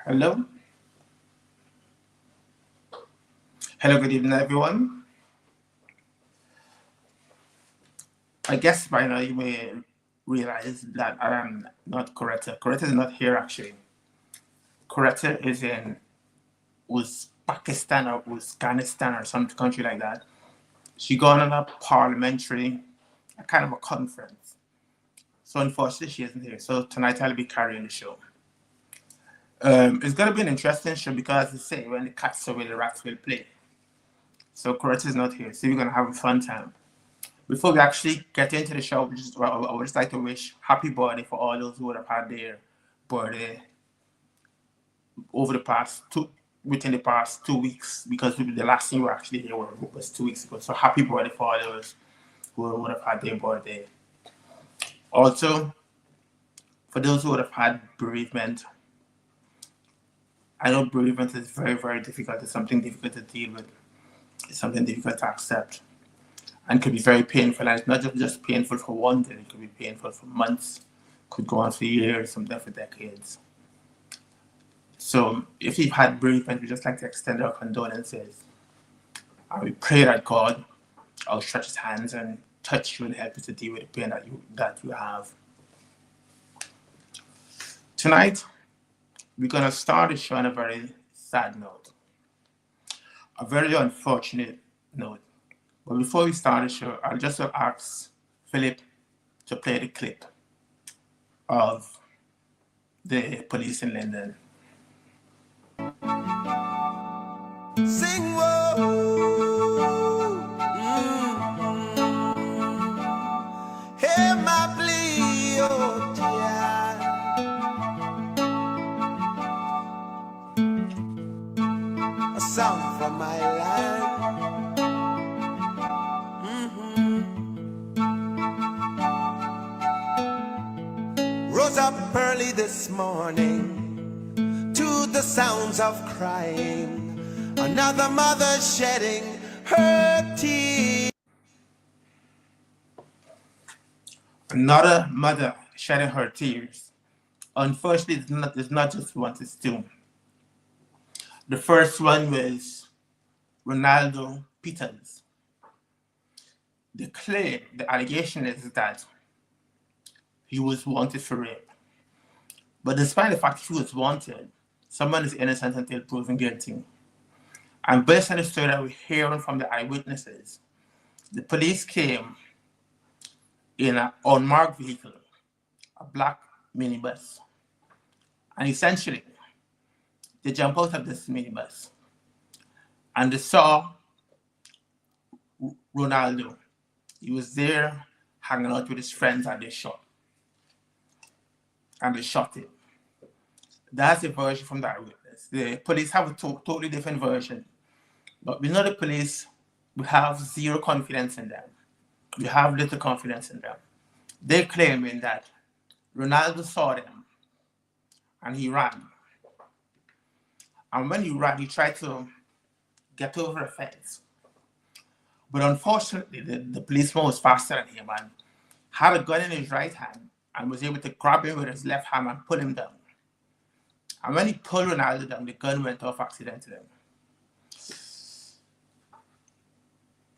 Hello. Hello, good evening, everyone. I guess by now you may realize that I am not Coretta. Coretta is not here, actually. Coretta is in Uzbekistan or Uzbekistan or some country like that. She gone on a parliamentary, a kind of a conference. So unfortunately, she isn't here. So tonight I'll be carrying the show. It's going to be an interesting show because, as I say, when the cats away, the rats will play. So Coretta is not here. So we're going to have a fun time. Before we actually get into the show, I would just like to wish happy birthday for all those who would have had their birthday over the past within the past 2 weeks, because the last thing we were actually here was 2 weeks ago. So happy birthday for all those who would have had their birthday. Also, for those who would have had bereavement, I know bereavement is very, very difficult. It's something difficult to deal with. It's something difficult to accept. And could be very painful. And it's not just painful for one day, it could be painful for months, could go on for years, sometimes for decades. So if you've had bereavement, we just like to extend our condolences. And we pray that God outstretch his hands and touch you and help you to deal with the pain that you have. Tonight, we're going to start the show on a very sad note, a very unfortunate note. But before we start the show, I'll just ask Philip to play the clip of the police in Linden. Sing whoa, hear my plea, oh dear. A song from my land. Rose up early this morning to the sounds of crying. Another mother shedding her tears. Another mother shedding her tears. Unfortunately, it's not just one, it's two. The first one was Ronaldo Peters. The allegation is that he was wanted for rape. But despite the fact he was wanted, someone is innocent until proven guilty. And based on the story that we're hearing from the eyewitnesses, the police came in an unmarked vehicle, a black minibus. And essentially, they jumped out of this minibus and they saw Ronaldo. He was there hanging out with his friends and they shot. And they shot him. That's a version from the eyewitness. The police have a totally different version. But we know the police, we have zero confidence in them. We have little confidence in them. They're claiming that Ronaldo saw them and he ran. And when he ran, he tried to get over a fence. But unfortunately, the policeman was faster than him and had a gun in his right hand and was able to grab him with his left hand and pull him down. And when he pulled Ronaldo down, the gun went off accidentally.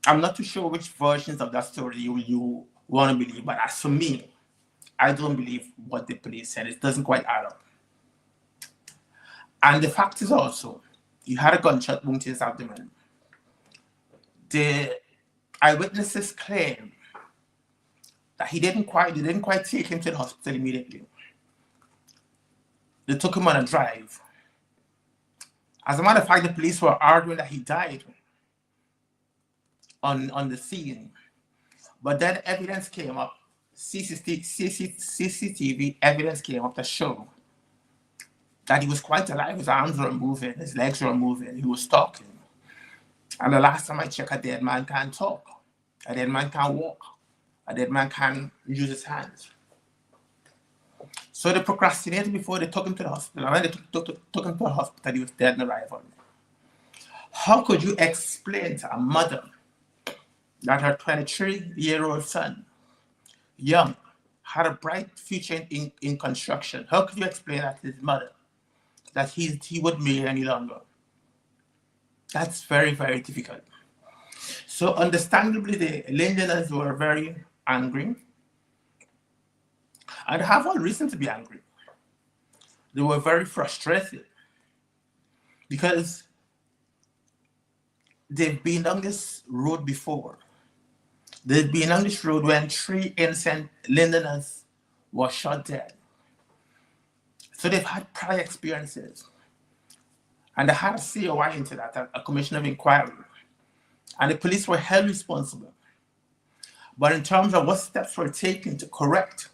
I'm not too sure which versions of that story you want to believe, but as for me, I don't believe what the police said. It doesn't quite add up. And the fact is also, you had a gunshot wound to his abdomen. The eyewitnesses claim that they didn't quite take him to the hospital immediately. They took him on a drive. As a matter of fact, the police were arguing that he died on the scene. But then evidence came up, CCTV evidence came up to show that he was quite alive. His arms were moving, his legs were moving, he was talking. And the last time I checked, a dead man can't talk. A dead man can't walk. A dead man can't use his hands. So they procrastinated before they took him to the hospital. And when they took him to the hospital, he was dead on arrival. How could you explain to a mother that her 23-year-old son, young, had a bright future in construction? How could you explain that to his mother that he would marry any longer. That's very, very difficult. So understandably, the Lindeners were very angry, and they have all reason to be angry. They were very frustrated because they've been on this road before. They've been on this road when 3 innocent Lindeners were shot dead. So they've had prior experiences. And they had a COI into that, a commission of inquiry. And the police were held responsible. But in terms of what steps were taken to correct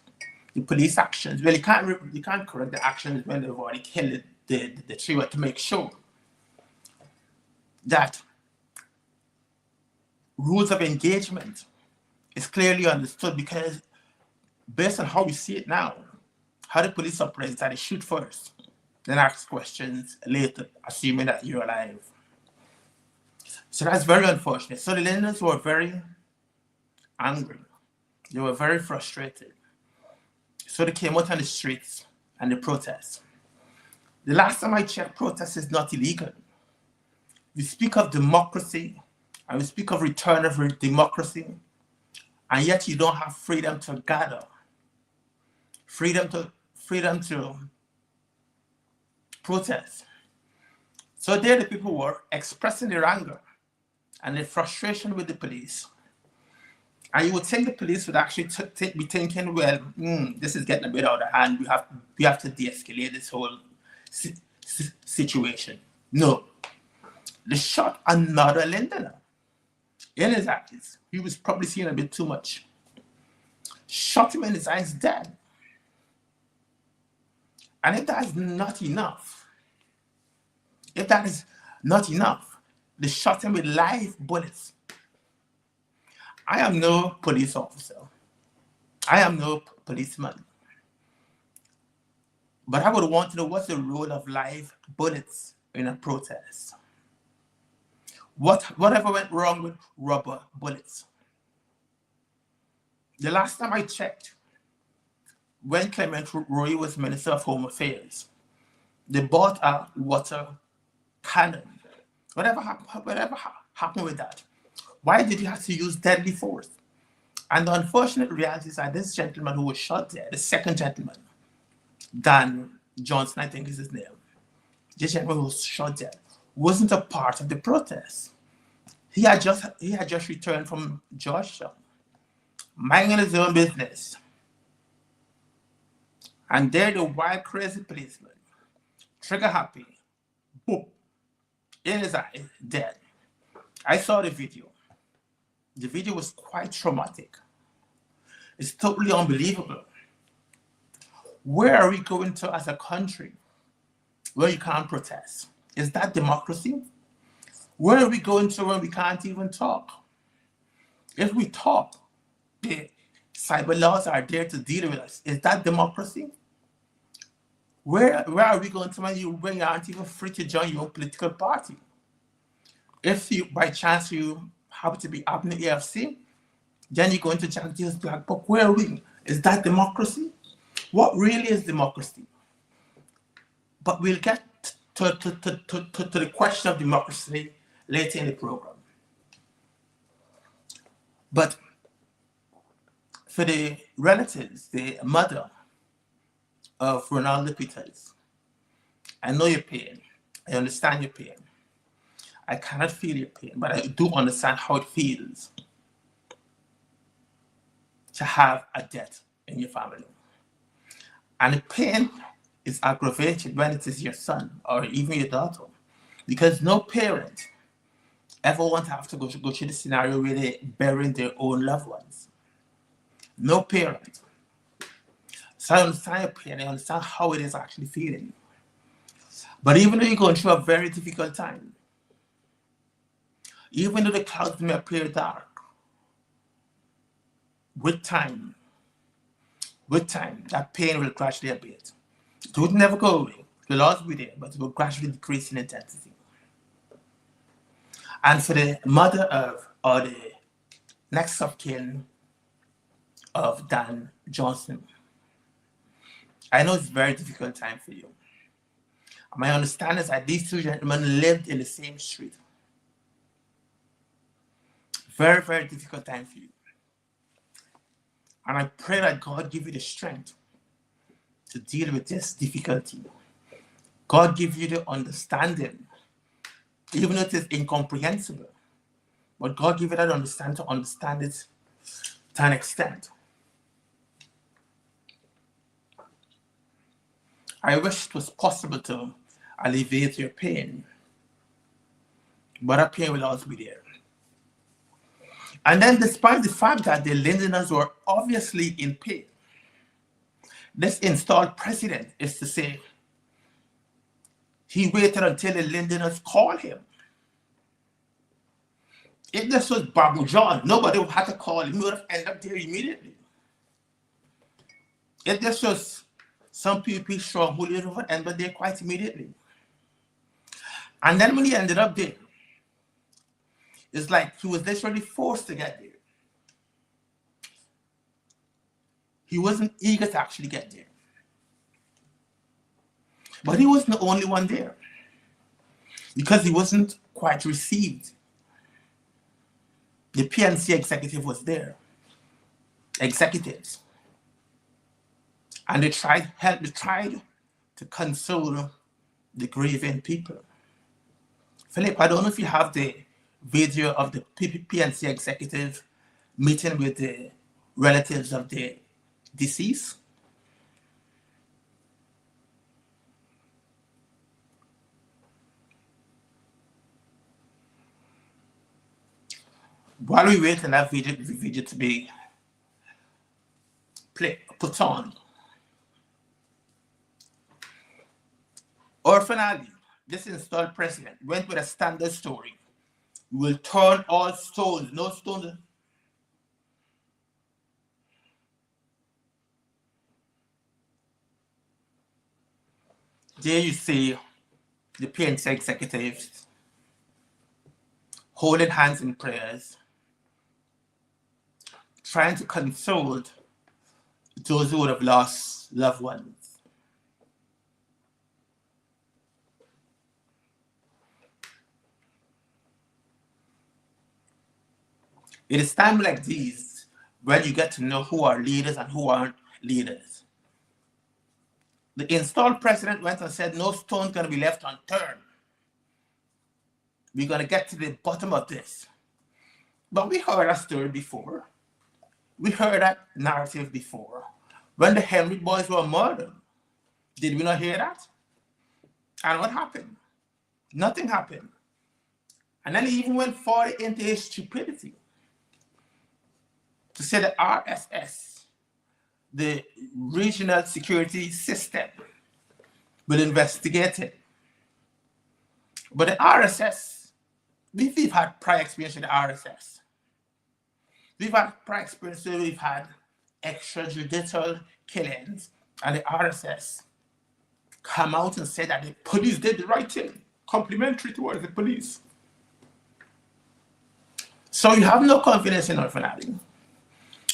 the police actions, well, you can't correct the actions when they've already killed the 3, but to make sure that rules of engagement is clearly understood, because based on how we see it now, how the police operate is that they shoot first, then ask questions later, assuming that you're alive. So that's very unfortunate. So the Lindens were very angry. They were very frustrated. So they came out on the streets and they protest. The last time I checked, protest is not illegal. We speak of democracy and we speak of return of democracy, and yet you don't have freedom to gather, freedom to protest. So there the people were expressing their anger and their frustration with the police. And you would think the police would actually be thinking, well, this is getting a bit out of hand. We have to de-escalate this whole situation. No. They shot another Lindener in his eyes. He was probably seeing a bit too much. Shot him in his eyes dead. And if that is not enough, they shot him with live bullets. I am no police officer. I am no policeman. But I would want to know, what's the role of live bullets in a protest? Whatever went wrong with rubber bullets? The last time I checked, when Clement Roy was Minister of Home Affairs, they bought a water cannon. Whatever happened with that? Why did you have to use deadly force? And the unfortunate reality is that this gentleman who was shot there, the second gentleman, Dan Johnson, I think is his name, this gentleman who was shot there, wasn't a part of the protest. He had just returned from Georgia, minding his own business. And there the wild, crazy policeman, trigger happy, boom, in his eye, dead. I saw the video. The video was quite traumatic. It's totally unbelievable. Where are we going to as a country where you can't protest? Is that democracy? Where are we going to when we can't even talk? If we talk, the cyber laws are there to deal with us. Is that democracy? Where are we going to when you aren't even free to join your own political party? If you, by chance, you happen to be up in the AFC, then you're going to Jack Deal's Black Book. Where are we? Is that democracy? What really is democracy? But we'll get to the question of democracy later in the program. But for the relatives, the mother of Ronaldo Peters, I know your pain. I understand your pain. I cannot feel your pain, but I do understand how it feels to have a death in your family. And the pain is aggravated when it is your son or even your daughter, because no parent ever want to have to go through the scenario where they're burying their own loved ones. No parent. So I understand your pain. I understand how it is actually feeling. But even though you're going through a very difficult time, even though the clouds may appear dark, with time, that pain will gradually abate. It would never go away. It will always be there, but it will gradually decrease in intensity. And for the mother of, or the next of kin of Dan Johnson, I know it's a very difficult time for you. My understanding is that these two gentlemen lived in the same street. Very, very difficult time for you. And I pray that God give you the strength to deal with this difficulty. God give you the understanding, even if it is incomprehensible. But God give you that understanding to understand it to an extent. I wish it was possible to alleviate your pain, but that pain will always be there. And then despite the fact that the Lindeners were obviously in pain, this installed president is to say, he waited until the Lindeners called him. If this was Babu John, nobody would have to call him. He would have ended up there immediately. If this was some PvP strong, who would have ended up there quite immediately. And then when he ended up there, it's like he was literally forced to get there. He wasn't eager to actually get there. But he wasn't the only one there, because he wasn't quite received. The PNC executive was there, executives. And they tried to console the grieving people. Philip, I don't know if you have the video of the PNC executive meeting with the relatives of the deceased. While we wait for that video to be put on, Orphan Ali, this installed president, went with a standard story. We will turn all stones, no stones. There you see the PNC executives holding hands in prayers, trying to console those who would have lost loved ones. It is times like these when you get to know who are leaders and who aren't leaders. The installed president went and said, no stone's going to be left unturned. We're going to get to the bottom of this. But we heard that story before. We heard that narrative before. When the Henry boys were murdered, did we not hear that? And what happened? Nothing happened. And then he even went further into his stupidity to say the RSS, the regional security system, will investigate it. But the RSS, we've had prior experience with the RSS. We've had prior experience where we've had extrajudicial killings, and the RSS come out and say that the police did the right thing, complimentary towards the police. So you have no confidence in Orphan Ali.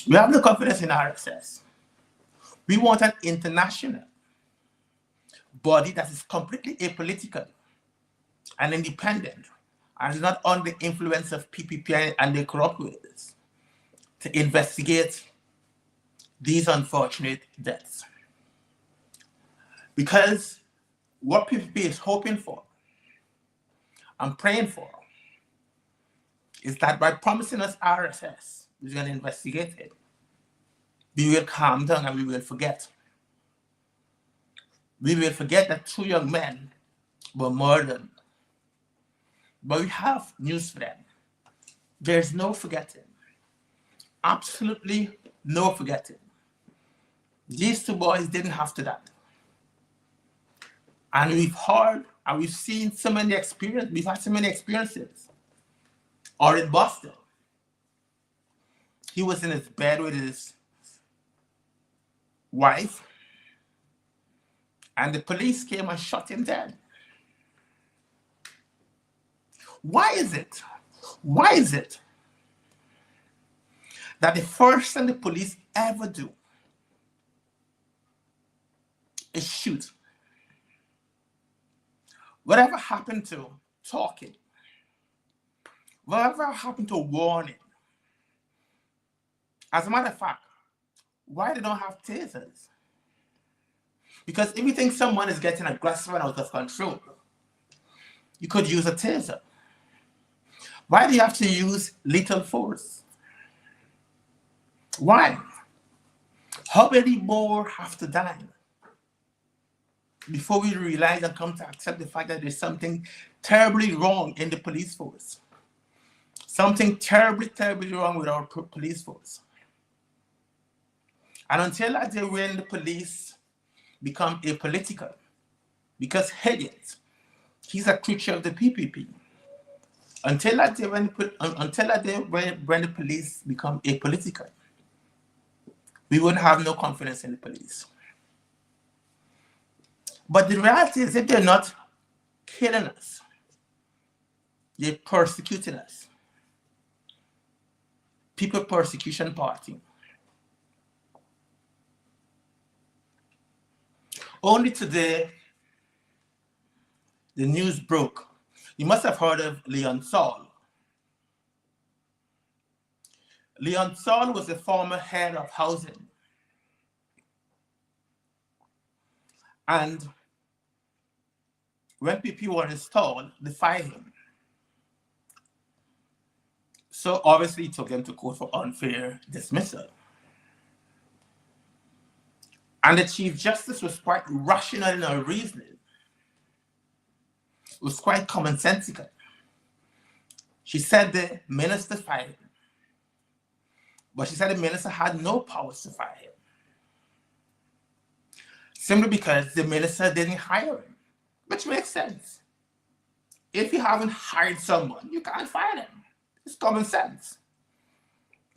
We have no confidence in RSS. We want an international body that is completely apolitical and independent and is not under the influence of PPP and the corrupt leaders to investigate these unfortunate deaths. Because what PPP is hoping for and praying for is that by promising us RSS, we're going to investigate it, we will calm down and we will forget. We will forget that 2 young men were murdered. But we have news for them. There's no forgetting. Absolutely no forgetting. These 2 boys didn't have to die. And we've heard and we've seen so many experiences. We've had so many experiences. Or in Boston, he was in his bed with his wife, and the police came and shot him dead. Why is it? Why is it that the first thing the police ever do is shoot? Whatever happened to talking? Whatever happened to warning? As a matter of fact, why they don't have tasers? Because if you think someone is getting aggressive and out of control, you could use a taser. Why do you have to use lethal force? Why? How many more have to die before we realize and come to accept the fact that there's something terribly wrong in the police force? Something terribly, terribly wrong with our police force. And until that day when the police become apolitical, because Higgins, he's a creature of the PPP. Until that day when the police become apolitical, we wouldn't have no confidence in the police. But the reality is, if they're not killing us, they're persecuting us. People Persecution Party. Only today, the news broke. You must have heard of Leon Saul. Leon Saul was the former head of housing. And when people were installed, they fired him. So obviously he took them to court for unfair dismissal. And the Chief Justice was quite rational in her reasoning. It was quite commonsensical. She said the minister fired him. But she said the minister had no powers to fire him. Simply because the minister didn't hire him. Which makes sense. If you haven't hired someone, you can't fire them. It's common sense.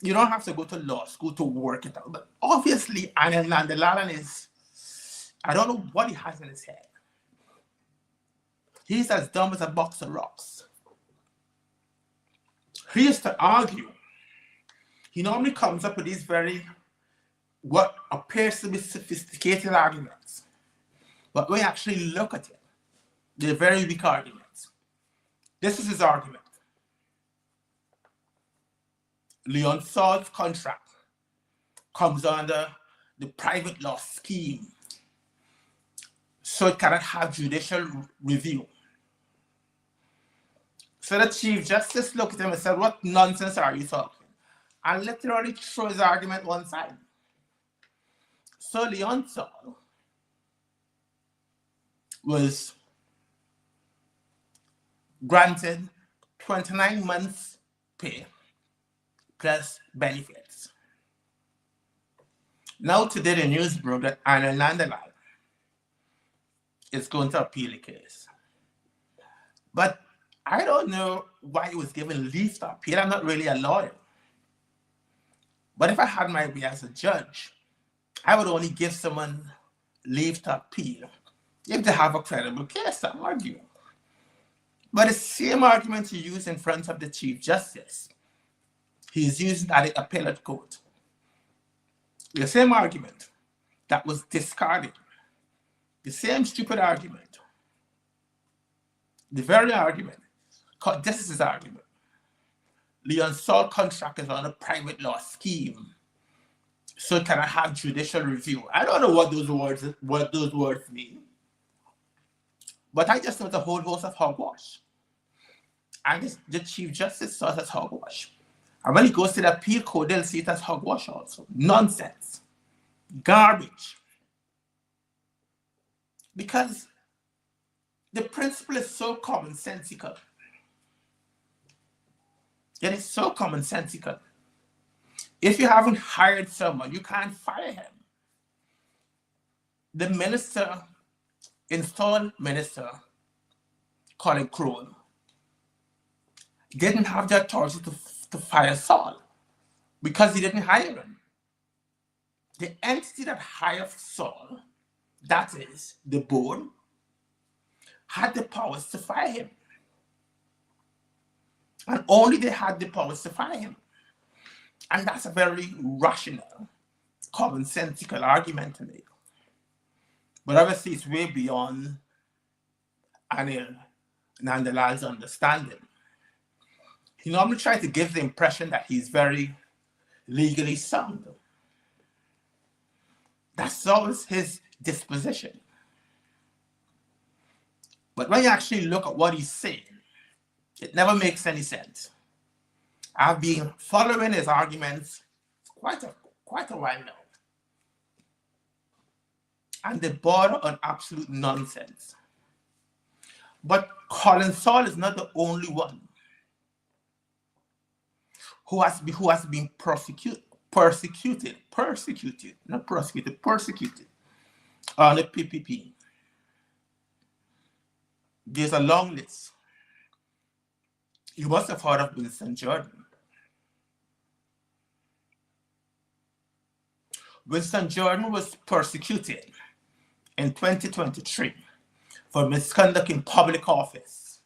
You don't have to go to law school to work it out. But obviously, Anand is, I don't know what he has in his head. He's as dumb as a box of rocks. He used to argue. He normally comes up with these what appears to be sophisticated arguments. But when you actually look at it, they're very weak arguments. This is his argument. Leon Saul's contract comes under the private law scheme, so it cannot have judicial review. So the Chief Justice looked at him and said, "What nonsense are you talking?" And literally threw his argument one side. So Leon Saul was granted 29 months pay plus benefits. Now today the news broke that Anand is going to appeal the case. But I don't know why he was given leave to appeal. I'm not really a lawyer. But if I had my way as a judge, I would only give someone leave to appeal if they have a credible case, I'm arguing. But the same argument he used in front of the Chief Justice, he's using at the appellate court. The same argument that was discarded, the same stupid argument, the very argument, this is his argument. Leon Saul contract is on a private law scheme, so it cannot have judicial review. I don't know what those words mean, but I just know it's a whole host of hogwash. And the Chief Justice saw it as hogwash. And when he goes to the appeal court, they'll see it as hogwash also. Nonsense. Garbage. Because the principle is so commonsensical. It is so commonsensical. If you haven't hired someone, you can't fire him. The installed minister, Colin Crone, didn't have the authority to fire Saul because he didn't hire him. The entity that hired Saul, that is the board, had the powers to fire him. And only they had the powers to fire him. And that's a very rational, commonsensical argument to make. But obviously it's way beyond and in Nandalal's understanding, he normally tries to give the impression that he's very legally sound. That's always his disposition. But when you actually look at what he's saying, it never makes any sense. I've been following his arguments quite a while now. And they border on absolute nonsense. But Colin Saul is not the only one who has been persecuted on the PPP. There's a long list. You must have heard of Winston Jordan. Winston Jordan was persecuted in 2023 for misconduct in public office.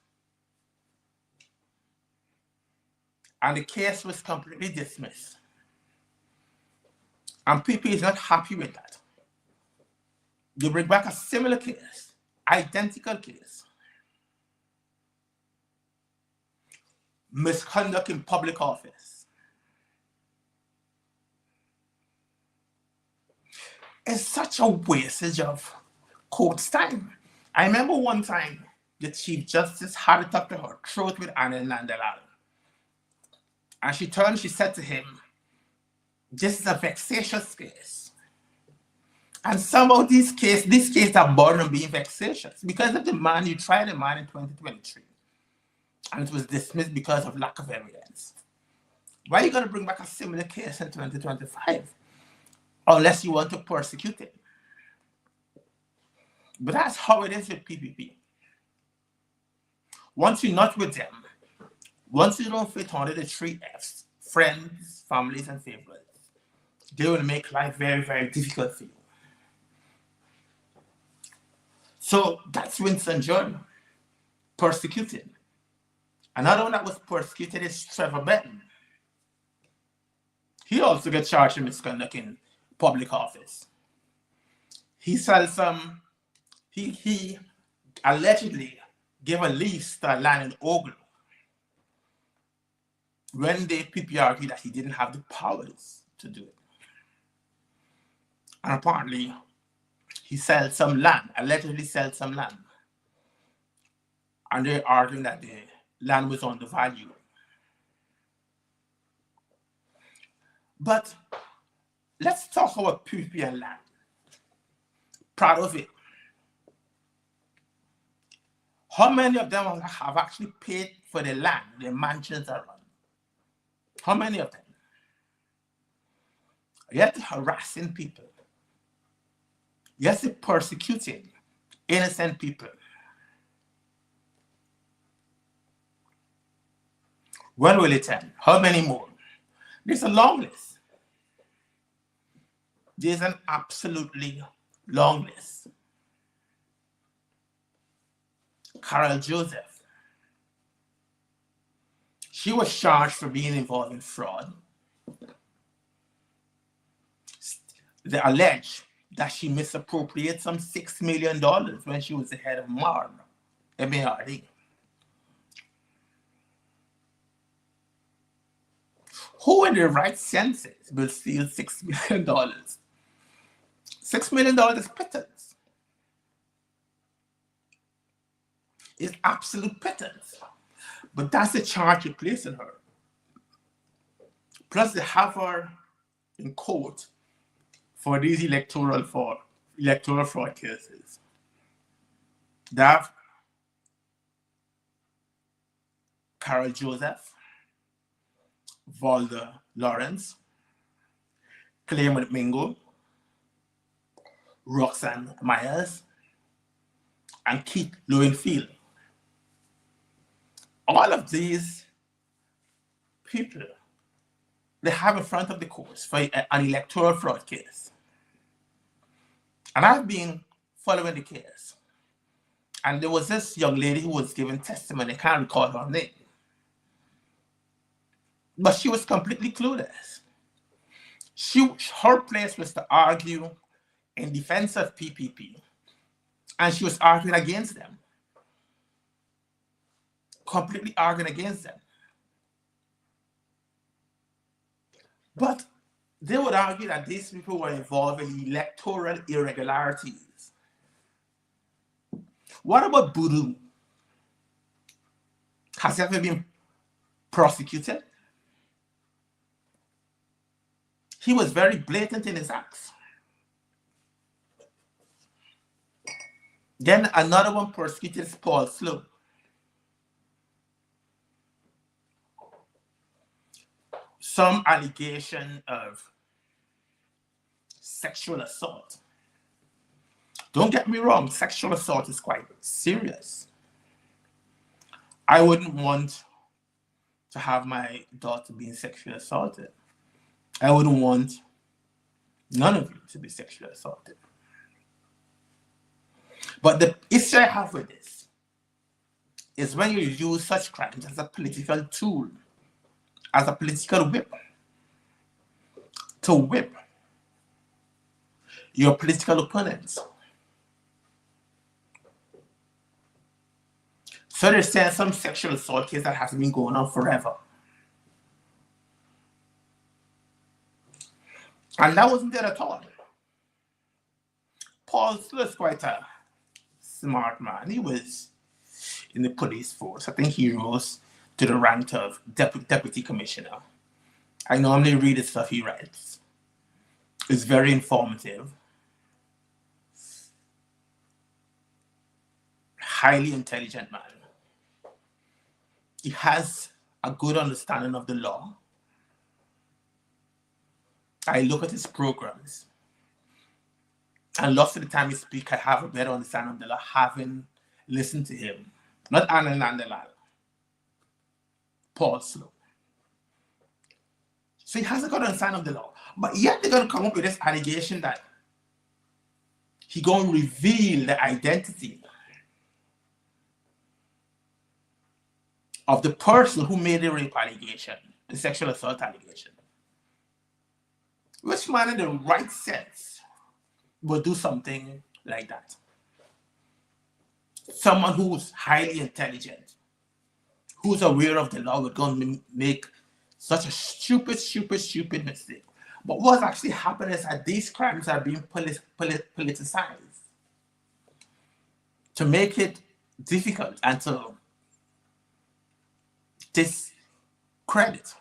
And the case was completely dismissed. And PP is not happy with that. They bring back a similar case, identical case. Misconduct in public office. It's such a wastage of court's time. I remember one time the Chief Justice had it up to her throat with Anna Nandalal. And she turned, she said to him, this is a vexatious case. And somehow these cases are born on being vexatious because of the man, you tried a man in 2023. And it was dismissed because of lack of evidence. Why are you going to bring back a similar case in 2025? Unless you want to persecute it. But that's how it is with PPP. Once you're not with them, once you don't fit under the 3 Fs, friends, families, and favorites, they will make life very, very difficult for you. So that's Winston Jordan, persecuted. Another one that was persecuted is Trevor Benton. He also gets charged with misconduct in public office. He allegedly gave a lease to land in Ogle when the PP argued that he didn't have the powers to do it. And apparently, he sold some land, allegedly sold some land. And they're arguing that the land was undervalued. But let's talk about PP and land. Proud of it. How many of them have actually paid for the land the mansions are on? How many of them? Yet harassing people. Yes, persecuting innocent people. When will it end? How many more? There's a long list. There's an absolutely long list. Carol Joseph. She was charged for being involved in fraud. They allege that she misappropriated some $6 million when she was the head of MARD, M-A-R-D. Who in their right senses will steal $6 million? $6 million is pittance. It's absolute pittance. But that's the charge you place on her. Plus, they have her in court for these electoral fraud cases. They have Carol Joseph, Valda Lawrence, Clement Mingo, Roxanne Myers, and Keith Lowenfield. All of these people, they have in front of the courts for an electoral fraud case. And I've been following the case. And there was this young lady who was giving testimony, I can't recall her name. But she was completely clueless. Her place was to argue in defense of PPP, and she was arguing against them. completely arguing against them. But they would argue that these people were involved in electoral irregularities. What about Voodoo? Has he ever been prosecuted? He was very blatant in his acts. Then another one prosecuted is Paul Slow. Some allegation of sexual assault. Don't get me wrong, sexual assault is quite serious. I wouldn't want to have my daughter being sexually assaulted. I wouldn't want none of you to be sexually assaulted. But the issue I have with this is when you use such crimes as a political tool, as a political whip, to whip your political opponents. So they're saying some sexual assault case that has been going on forever. And that wasn't there at all. Paul Slow is quite a smart man. He was in the police force. I think he rose to the rank of deputy commissioner. I normally read the stuff he writes. It's very informative. Highly intelligent man. He has a good understanding of the law. I look at his programs, and lots of the time he speaks, I have a better understanding of the law, having listened to him. Not Anand Nandalal, Paul Slow. So he has a good understanding of the law. But yet they're going to come up with this allegation that he's going to reveal the identity of the person who made the rape allegation, the sexual assault allegation. Which man in the right sense would do something like that? Someone who's highly intelligent, who's aware of the law, would go and make such a stupid mistake. But what's actually happening is that these crimes are being politicized to make it difficult and to discredit.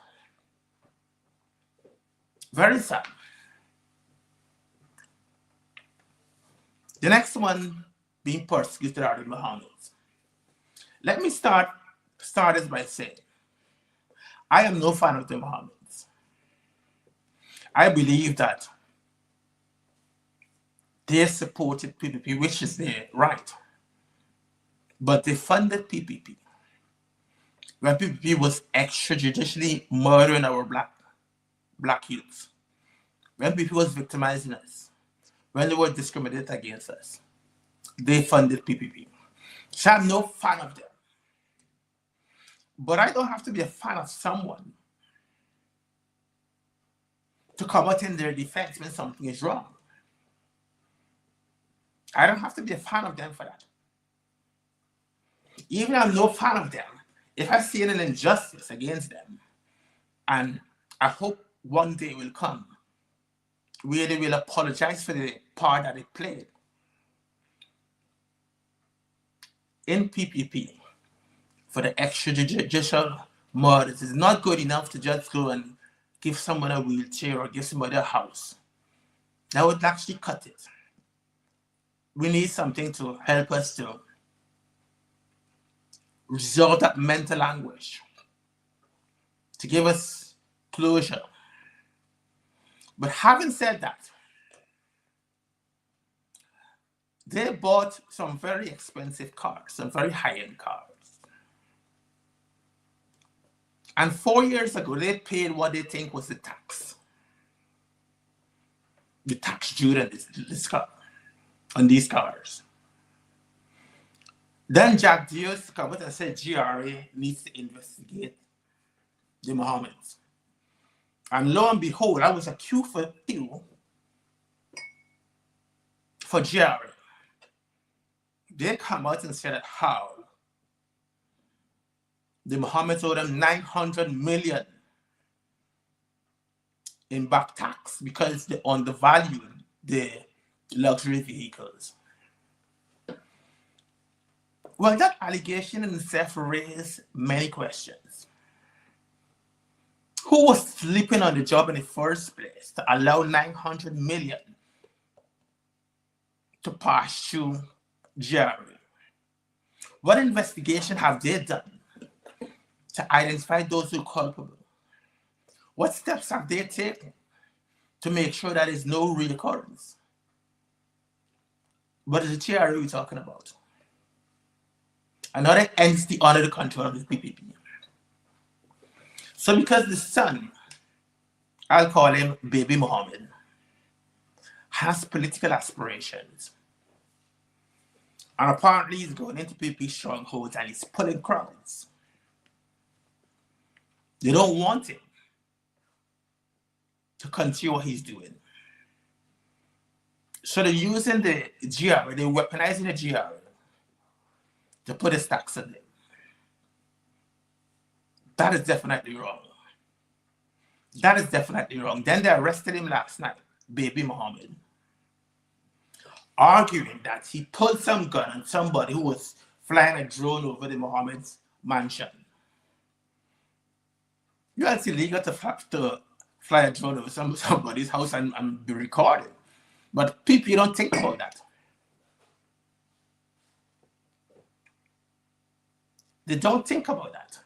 Very sad. The next one being persecuted are the Mohammedans. Let me start this by saying, I am no fan of the Mohammedans. I believe that they supported PPP, which is their right. But they funded PPP when PPP was extrajudicially murdering our black youths, when PPP was victimizing us, when they were discriminated against us. They funded PPP. So I'm no fan of them. But I don't have to be a fan of someone to come out in their defense when something is wrong. I don't have to be a fan of them for that. Even if I'm no fan of them, if I see an injustice against them, and I hope one day will come where they will apologize for the part that they played in PPP for the extrajudicial murders. It's not good enough to just go and give someone a wheelchair or give somebody a house. That would actually cut it. We need something to help us to resolve that mental anguish, to give us closure. But having said that, they bought some very expensive cars, some very high-end cars. And 4 years ago, they paid what they think was the tax due on this car, on these cars. Then Jack Diaz came out and said GRA needs to investigate the Mohammedans. And lo and behold, I was a queue for GRA. They come out and said that how The Mohammeds owed them 900 million in back tax because they undervalued the luxury vehicles. Well, that allegation in itself raised many questions. Who was sleeping on the job in the first place to allow 900 million to pass through Jerry? What investigation have they done to identify those who are culpable? What steps have they taken to make sure that there's no reoccurrence? What is the GRA we're talking about? Another entity under the control of the PPP. So because the son, I'll call him Baby Mohammed, has political aspirations, and apparently he's going into PPP strongholds and he's pulling crowds. They don't want him to continue what he's doing. So they're using the GRA, they're weaponizing the GRA to put a tax on them. That is definitely wrong. That is definitely wrong. Then they arrested him last night, Baby Mohammed, arguing that he pulled some gun on somebody who was flying a drone over the Mohammed's mansion. You know, it's illegal to fly a drone over somebody's house and be recorded. But people, you don't think about that. They don't think about that.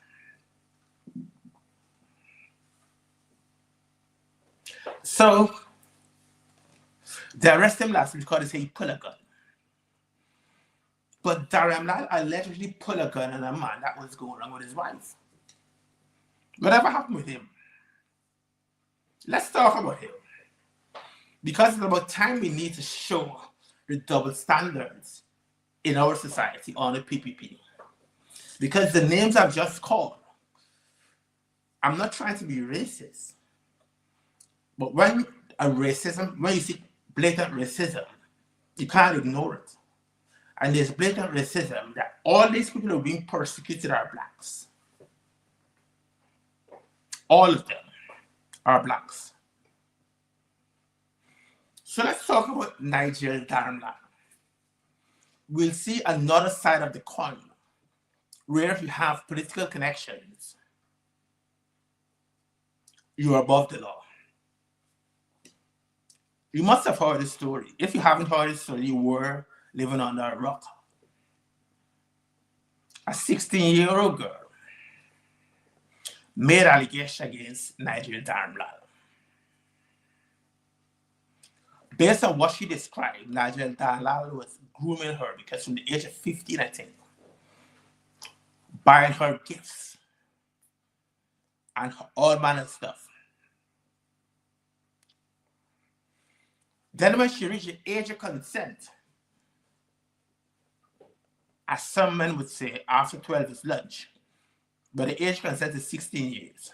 So they arrested him last week because they say he pulled a gun. But Daramlal allegedly pulled a gun on a man that was going wrong with his wife. Whatever happened with him? Let's talk about him. Because it's about time we need to show the double standards in our society on the PPP. Because the names I've just called, I'm not trying to be racist, but when you see blatant racism, you can't ignore it. And there's blatant racism that all these people who are being persecuted are blacks. All of them are blacks. So let's talk about Nigel Darnley. We'll see another side of the coin where if you have political connections, you are above the law. You must have heard the story. If you haven't heard the story, you were living under a rock. A 16-year-old girl made allegations against Nigel Darnley. Based on what she described, Nigel Darnley was grooming her because from the age of 15, I think, buying her gifts and all manner of stuff. Then when she reached the age of consent, as some men would say, after 12 is lunch, but the age of consent is 16 years.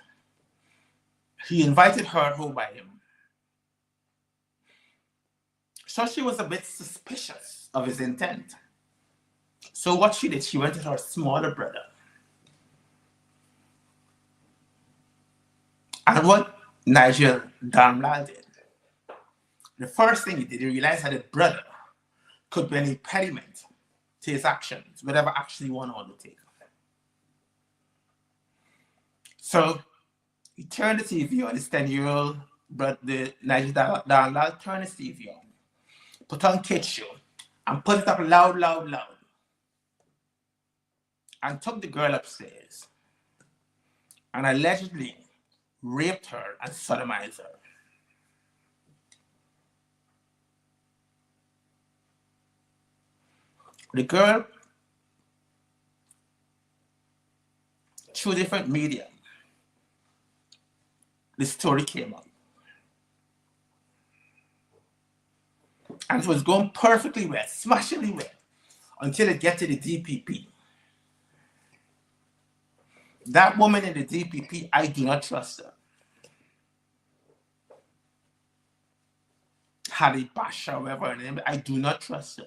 He invited her home by him. So she was a bit suspicious of his intent. So what she did, she went to her smaller brother. And what Nigel Darnley did, the first thing he did, he realized that his brother could be an impediment to his actions, whatever action he wanted to undertake. So he turned the TV on, his 10-year-old brother, Nigel Darnley, turned his TV on, put on Kids Show, and put it up loud, loud, loud, and took the girl upstairs and allegedly raped her and sodomized her. The girl, through different media, the story came up. And it was going perfectly well, smashingly well, until it get to the DPP. That woman in the DPP, I do not trust her. Harry Basha, whatever her name, I do not trust her.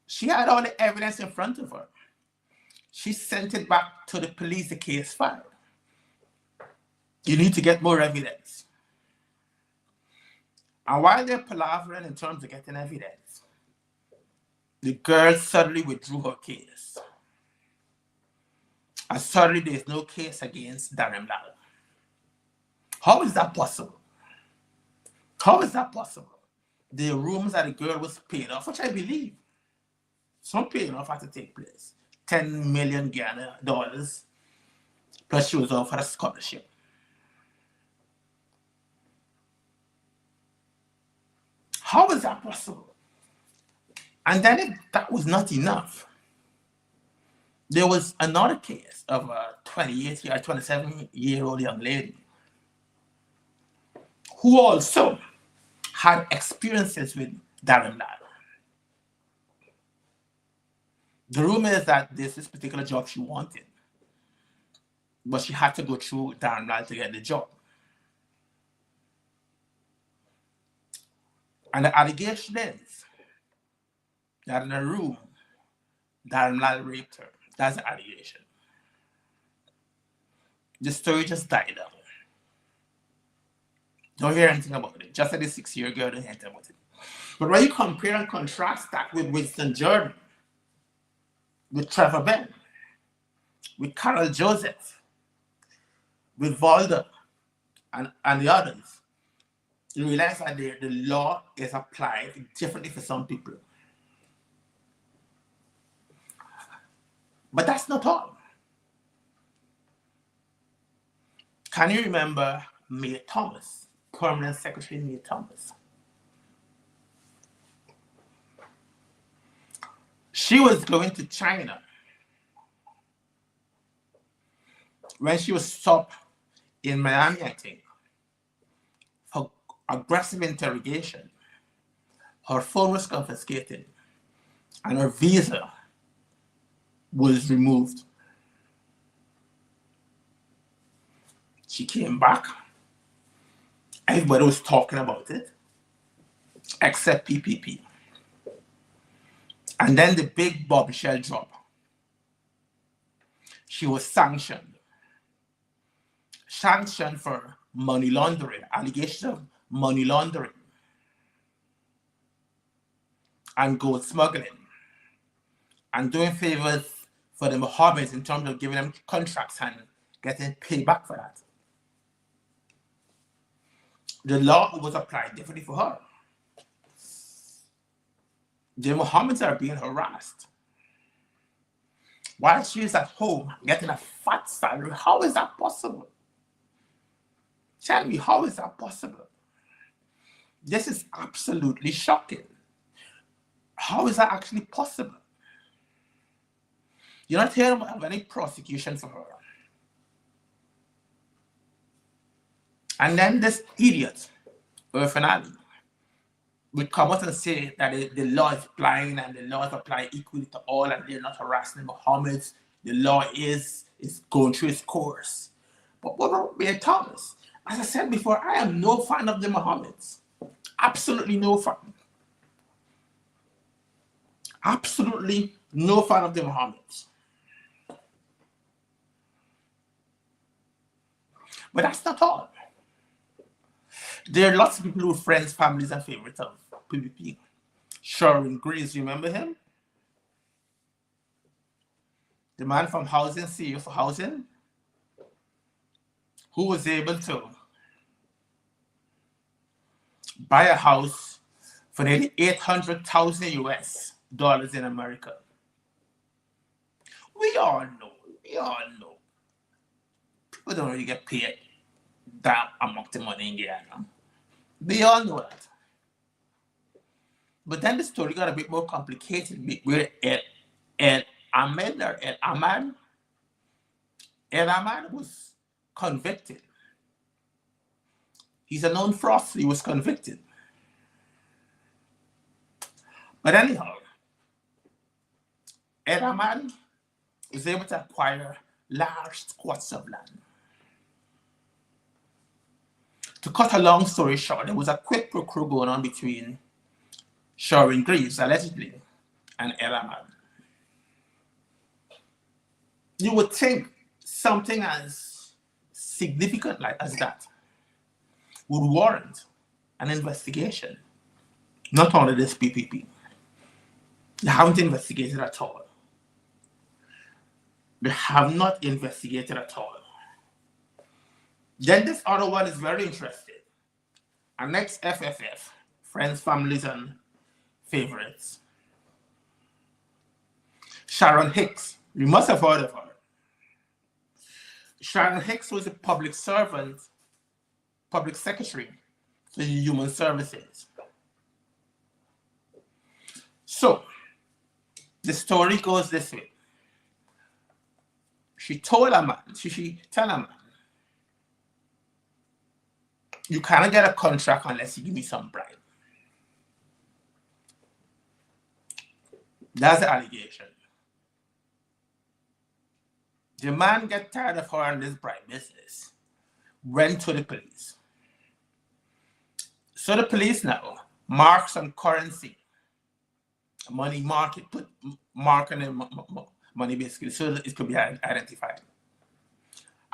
She had all the evidence in front of her. She sent it back to the police, the case filed. You need to get more evidence. And while they're palavering in terms of getting evidence, the girl suddenly withdrew her case. And suddenly there's no case against Darren Lal. How is that possible? How is that possible? The rumors that the girl was paid off, which I believe, some paying off had to take place. $10 million Ghana dollars, plus she was offered a scholarship. How is that possible? And then if that was not enough, there was another case of a 27-year-old young lady who also had experiences with Darren Lal. The rumor is that there's this particular job she wanted, but she had to go through Darren Lal to get the job. And the allegation is that in a room, Darren Lal raped her. That's the allegation. The story just died down. Don't hear anything about it. Just like the 6-year girl, don't hear anything about it. But when you compare and contrast that with Winston Jordan, with Trevor Ben, with Carol Joseph, with Valda, and the others, you realize that the law is applied differently for some people. But that's not all. Can you remember Mae Thomas, Permanent Secretary Mae Thomas? She was going to China when she was stopped in Miami, I think, for aggressive interrogation. Her phone was confiscated and her visa was removed. She came back. Everybody was talking about it, except PPP. And then the big bombshell drop. She was sanctioned. Sanctioned for money laundering, allegations of money laundering and gold smuggling and doing favors for the Mohammeds in terms of giving them contracts and getting paid back for that. The law was applied differently for her. The Mohammeds are being harassed while she is at home getting a fat salary. How is that possible? Tell me, how is that possible? This is absolutely shocking. How is that actually possible? You're not hearing of any prosecution for her. And then this idiot, Irfan Ali, would come out and say that the law is blind and the laws apply equally to all and they're not harassing the Mohammeds. The law is going through its course. But what about Mae Thomas? As I said before, I am no fan of the Mohammeds. Absolutely no fan. Absolutely no fan of the Mohammeds. But that's not all. There are lots of people who are friends, families, and favorites of PPP. Sharon Grace, remember him? The man from Housing, CEO for Housing, who was able to buy a house for nearly $800,000 US in America. We all know. People don't really get paid that amount of money in Guyana. We all know that. But then the story got a bit more complicated where El Ahmed was convicted. He's a known fraudster. He was convicted. But anyhow, El Ahmed was able to acquire large squats of land. To cut a long story short, there was a quid pro quo going on between Sharon Greaves, allegedly, and El Ahmed. You would think something as significant like as that would warrant an investigation. Not only this PPP. They haven't investigated at all. They have not investigated at all. Then this other one is very interesting. Our next FFF, Friends, Families, and Favorites. Sharon Hicks. You must have heard of her. Sharon Hicks was a public servant, public secretary to the Human Services. So, the story goes this way. She told a man, she tell a man, you cannot get a contract unless you give me some bribe. That's the allegation. The man got tired of her and this bribe business, went to the police. So the police now mark some currency, money market, put mark on the money basically, so that it could be identified.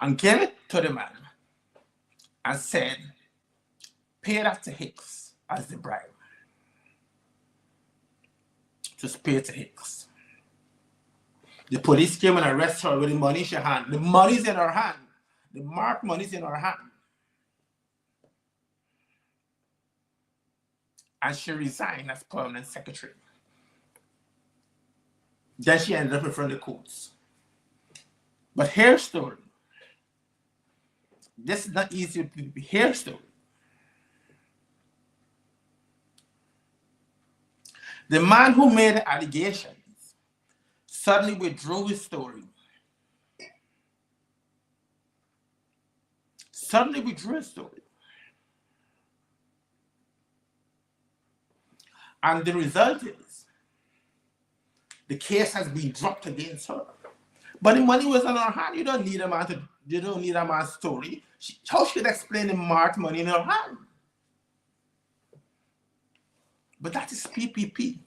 And gave it to the man and said, pay that to Hicks as the bribe. Just pay it to Hicks. The police came and arrested her with the money in her hand. The money's in her hand. The marked money's in her hand. And she resigned as permanent secretary. Then she ended up in front of the courts. But her story, this is not easy to be her story. The man who made the allegations suddenly withdrew his story. Suddenly withdrew his story. And the result is, the case has been dropped against her. But the money was in her hand. You don't need a man to, you don't need a man's story. How should explain the marked money in her hand? But that is PPP,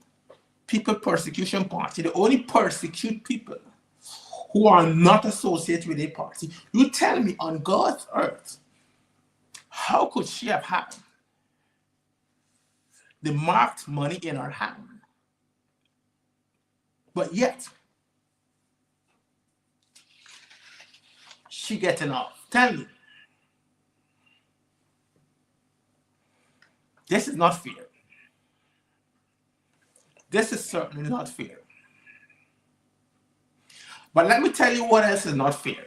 People Persecution Party. They only persecute people who are not associated with a party. You tell me, on God's earth, how could she have had the marked money in her hand? But yet, she getting off. Tell me. This is not fair. This is certainly not fair. But let me tell you what else is not fair.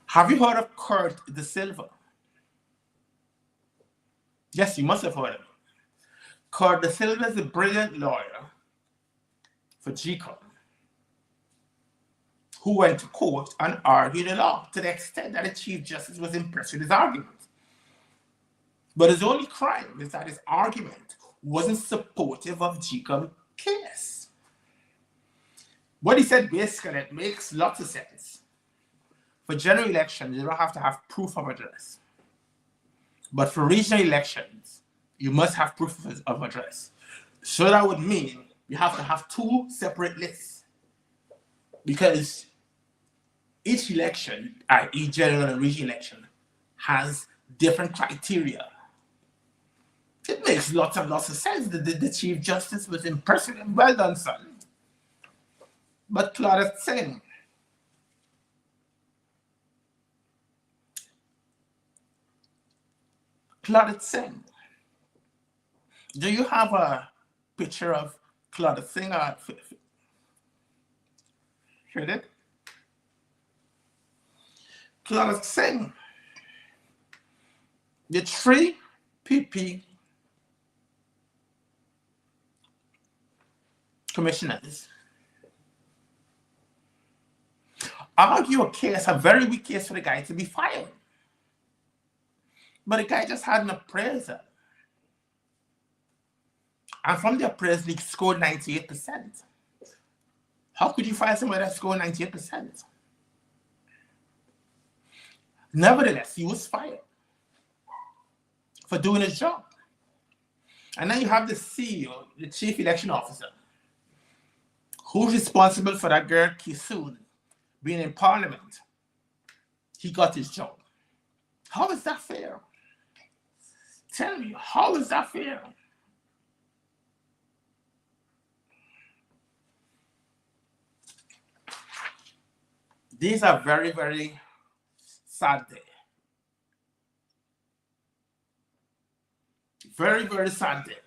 Have you heard of Kurt De Silva? Yes, you must have heard of him. Kurt De Silva is a brilliant lawyer for GCOM who went to court and argued the law to the extent that the Chief Justice was impressed with his argument. But his only crime is that his argument wasn't supportive of GCOM case. What he said basically, it makes lots of sense. For general elections, you don't have to have proof of address. But for regional elections, you must have proof of address. So that would mean you have to have two separate lists. Because each election, each general and regional election, has different criteria. It makes lots and lots of sense that the Chief Justice was impressed with him. Well done, son. But Claudette Singh, do you have a picture of Claudette Singh? Heard it? Claudette Singh, the three PP commissioners argue a case, a very weak case for the guy to be fired. But the guy just had an appraisal. And from the appraisal, he scored 98%. How could you fire somebody that scored 98%? Nevertheless, he was fired for doing his job. And then you have the CEO, the Chief Election Officer, Who's responsible for that girl Kisoon being in parliament? He got his job. How is that fair? Tell me, how is that fair? These are very, very sad day. Very, very sad day.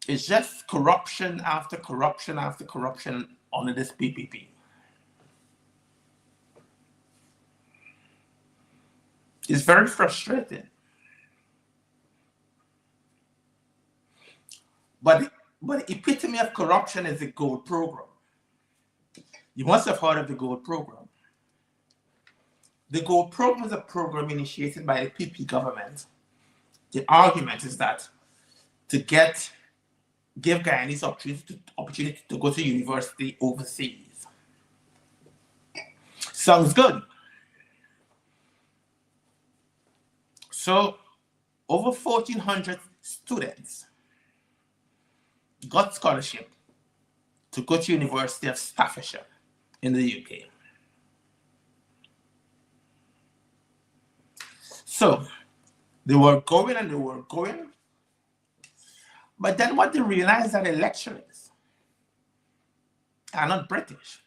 It's just corruption after corruption after corruption under this PPP. It's very frustrating. But the epitome of corruption is the gold program. You must have heard of the gold program. The gold program is a program initiated by the PP government. The argument is that to give Guyanese opportunity to go to university overseas. Sounds good. So over 1,400 students got scholarship to go to University of Staffordshire in the UK. So they were going and they were going. But then what they realized that the lecturers are not British.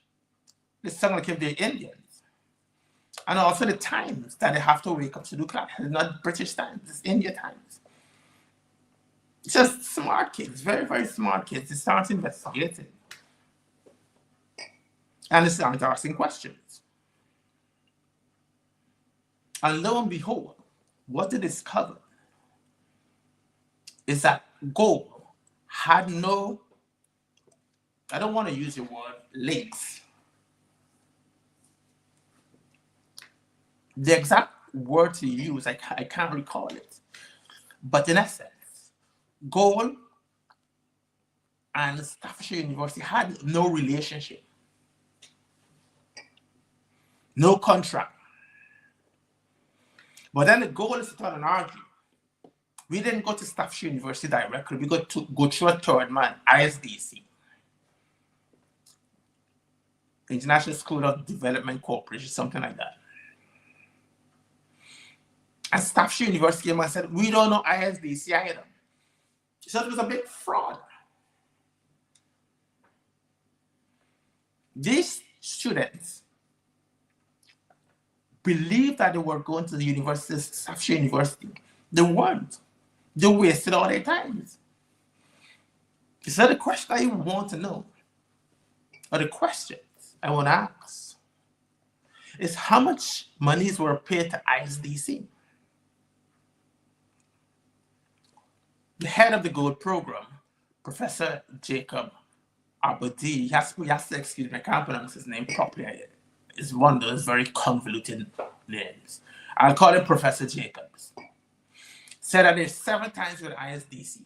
They sound like if they're Indians. And also the times that they have to wake up to do class is not British times, it's India times. Just smart kids, very, very smart kids. They start investigating. And they start asking questions. And lo and behold, what they discovered is that gold had no, I don't want to use the word links. The exact word to use, I can't recall it. But in essence, gold and Staffordshire University had no relationship, no contract. But then the goal is to turn and argue. We didn't go to Staffordshire University directly. We got to go through a third man, ISDC, International School of Development Corporation, something like that. And Staffordshire University came and said, we don't know ISDC either. So it was a big fraud. These students believed that they were going to the university, Staffordshire University. They weren't. They wasted all their time. So the question I want to know, or the questions I want to ask, is how much monies were paid to ISDC? The head of the gold program, Professor Jacob Abadi, he has to excuse me, I can't pronounce his name properly. It's one of those very convoluted names. I'll call him Professor Jacobs. Said that there's 7 times with ISDC.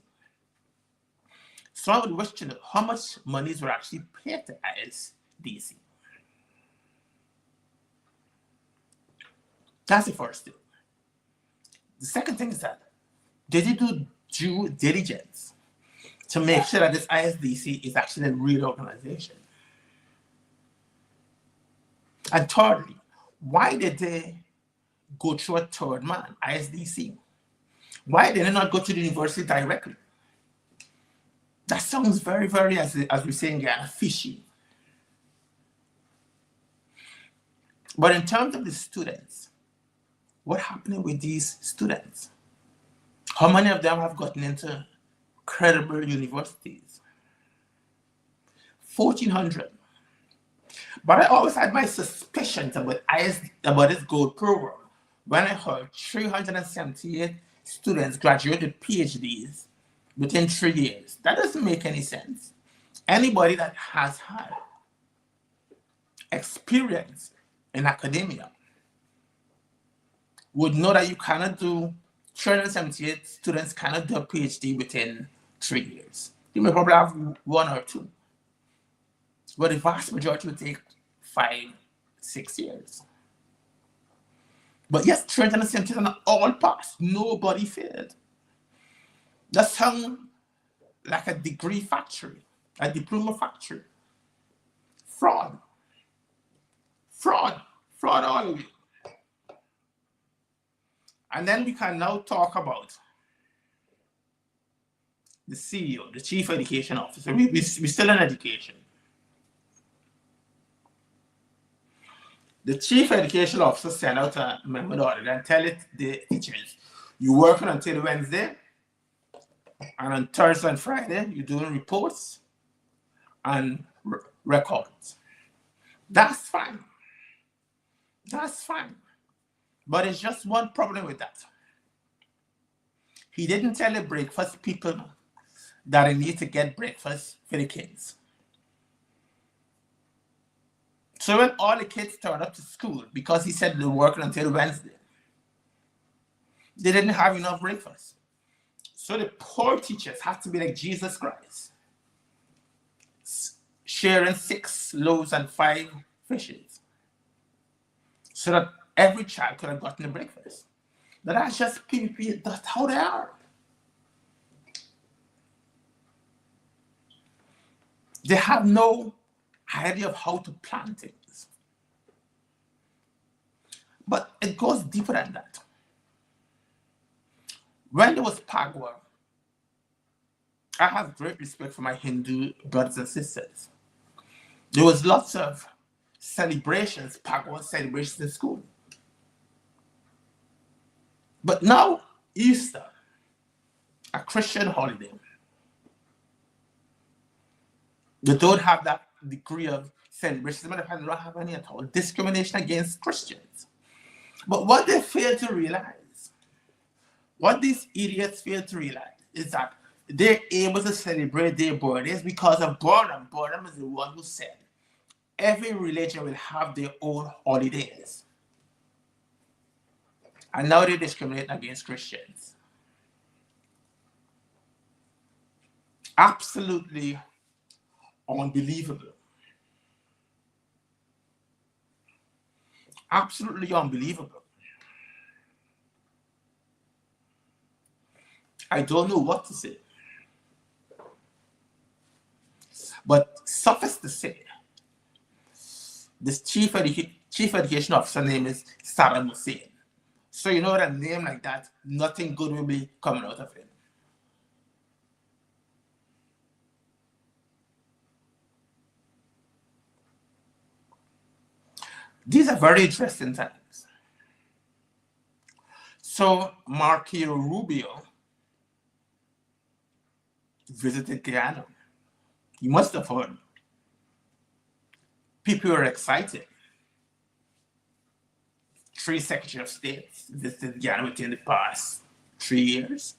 So I would wish to know how much monies were actually paid to ISDC. That's the first thing. The second thing is that did you do due diligence to make sure that this ISDC is actually a real organization? And thirdly, why did they go through a third man, ISDC? Why did they not go to the university directly? That sounds very, very, as we say in Ghana, fishy. But in terms of the students, what happened with these students? How many of them have gotten into credible universities? 1,400. But I always had my suspicions about this gold program when I heard 378 students graduated PhDs within 3 years. That doesn't make any sense. Anybody that has had experience in academia would know that you cannot do 378 students cannot do a PhD within 3 years. You may probably have 1 or 2. But the vast majority would take 5, 6 years. But yes, 370 and all passed. Nobody failed. That sounds like a degree factory. a diploma factory. Fraud, fraud, fraud all of it. And then we can now talk about the CEO, the Chief Education Officer. We're still in education. The Chief Education Officer sent out a memo order and tell it the teachers, you're working until Wednesday, and on Thursday and Friday, you're doing reports and records. That's fine. That's fine. But it's just one problem with that. He didn't tell the breakfast people that they need to get breakfast for the kids. So when all the kids turned up to school, because he said they were working until Wednesday, they didn't have enough breakfast. So the poor teachers had to be like Jesus Christ, sharing 6 loaves and 5 fishes, so that every child could have gotten a breakfast. But that's just PvP, that's how they are. They have no idea of how to plan things. But it goes deeper than that. When there was Pagwa, I have great respect for my Hindu brothers and sisters. There was lots of celebrations, Pagwa celebrations in school. But now, Easter, a Christian holiday, they don't have that degree of celebration. They don't have any at all. Discrimination against Christians. But what they fail to realize, what these idiots fail to realize, is that they're able to celebrate their birthdays because of boredom. Boredom is the one who said every religion will have their own holidays. And now they discriminate against Christians. Absolutely unbelievable. Absolutely unbelievable. I don't know what to say. But suffice to say, this chief education officer name is Saddam Hussein. So you know what, a name like that, nothing good will be coming out of him. These are very interesting times. So Marco Rubio visited Guyana. You must have heard. People were excited. 3 Secretary of State visited Guyana within the past 3 years.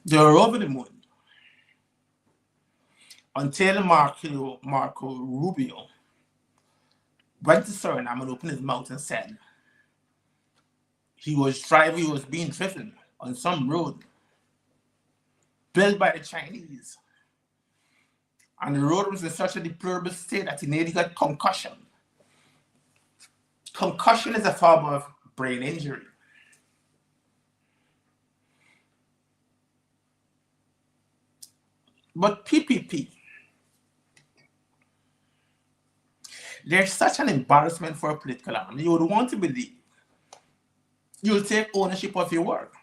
They were over the moon. Until Marco Rubio went to Suriname and opened his mouth and said he was being driven on some road built by the Chinese. And the road was in such a deplorable state that he nearly got concussion. Concussion is a form of brain injury. But PPP, there's such an embarrassment for a political army. You would want to believe you'll take ownership of your work.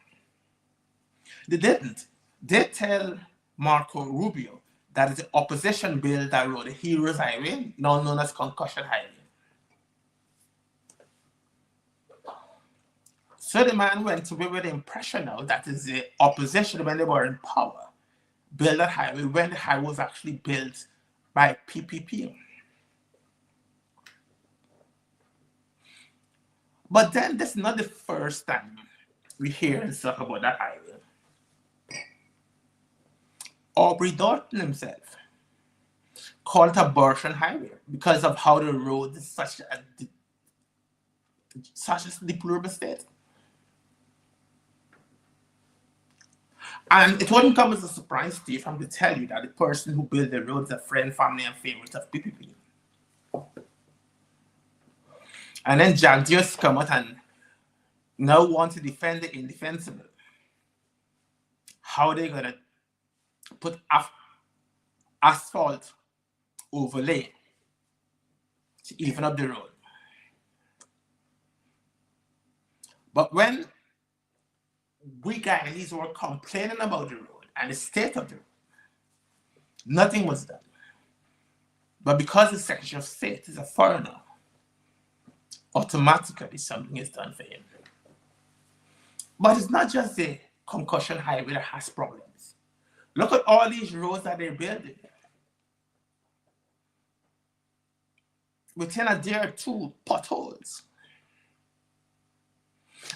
They didn't. They tell Marco Rubio that is the opposition bill that wrote the Heroes Highway, now known as Concussion Highway. So the man went away with the impression now that is the opposition, when they were in power, built that highway when the highway was actually built by PPP. But then this is not the first time we hear stuff about that highway. Aubrey Dalton himself called it a abortion highway because of how the road is such a deplorable state. And it wouldn't come as a surprise to you if I'm to tell you that the person who built the road is a friend, family, and favorite of PPP. And then Jack just come out and now want to defend the indefensible. How are they going to put asphalt overlay to even up the road. But when we Guyanese were complaining about the road and the state of the road, nothing was done. But because the Secretary of State is a foreigner, automatically something is done for him. But it's not just the concussion highway that has problems. Look at all these roads that they're building. Within a day or two, potholes.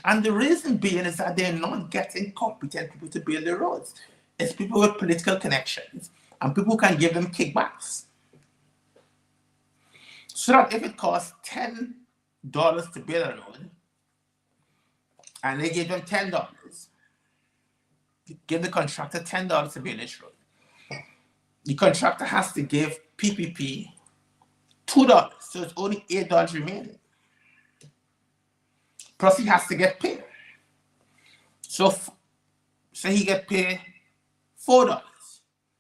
And the reason being is that they're not getting competent people to build the roads. It's people with political connections and people who can give them kickbacks. So that if it costs $10 to build a road, and they give them $10, give the contractor $10 to build this road, the contractor has to give PPP $2, so it's only $8 remaining. Plus he has to get paid. So he get paid $4.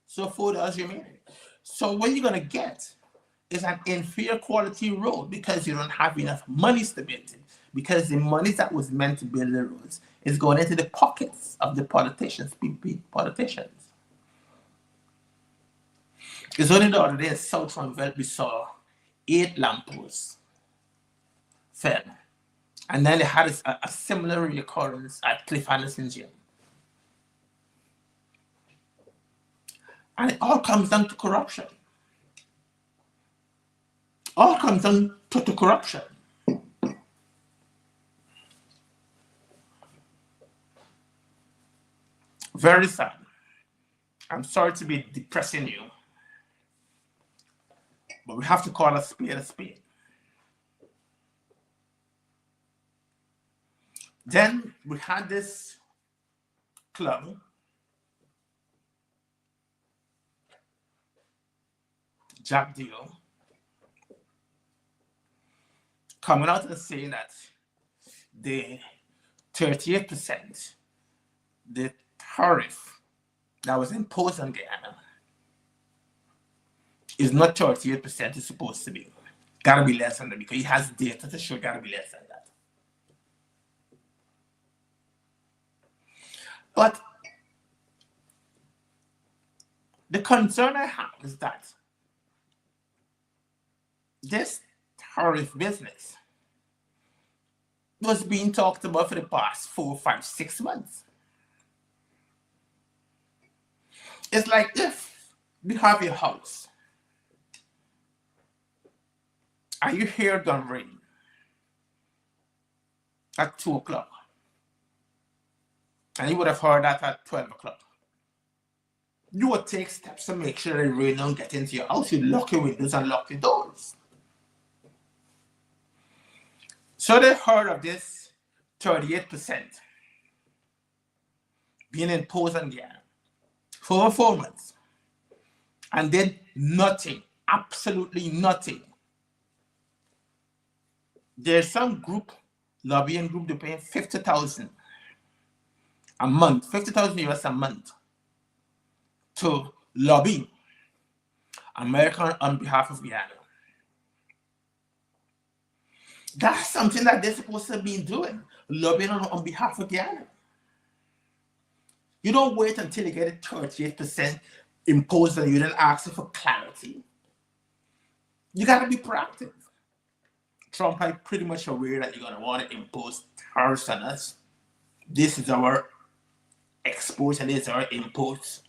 So $4 remaining. So what you're gonna get is an inferior quality road because you don't have enough money to build it. Because the money that was meant to build the roads is going into the pockets of the politicians, PPP politicians. It's only the other day in South Runville we saw 8 lampposts fell. And then they had a similar reoccurrence at Cliff Anderson Gym. And it all comes down to corruption. All comes down to corruption. Very sad. I'm sorry to be depressing you, but we have to call a spade a spade. Then we had this club, Jack Deal, coming out and saying that the 38%, the tariff that was imposed on Guyana is not 38% it's supposed to be. Gotta be less than that because he has data to show gotta be less than that. But the concern I have is that this tariff business was being talked about for the past 4, 5, 6 months. It's like if you have a house and you hear gun ring at 2 o'clock, and you would have heard that at 12 o'clock. You would take steps to make sure the rain don't get into your house. You lock your windows and lock your doors. So they heard of this 38% being imposed on Guyana for 4 months and did nothing, absolutely nothing. There's some group, lobbying group, they're paying $50,000 a month, 50,000 US a month to lobby America on behalf of Guyana. That's something that they're supposed to be doing, lobbying on behalf of Guyana. You don't wait until you get a 38% imposed on you, then ask for clarity. You gotta be proactive. Trump, I'm pretty much aware that you're gonna want to impose tariffs on us. This is our exports and these are our imports.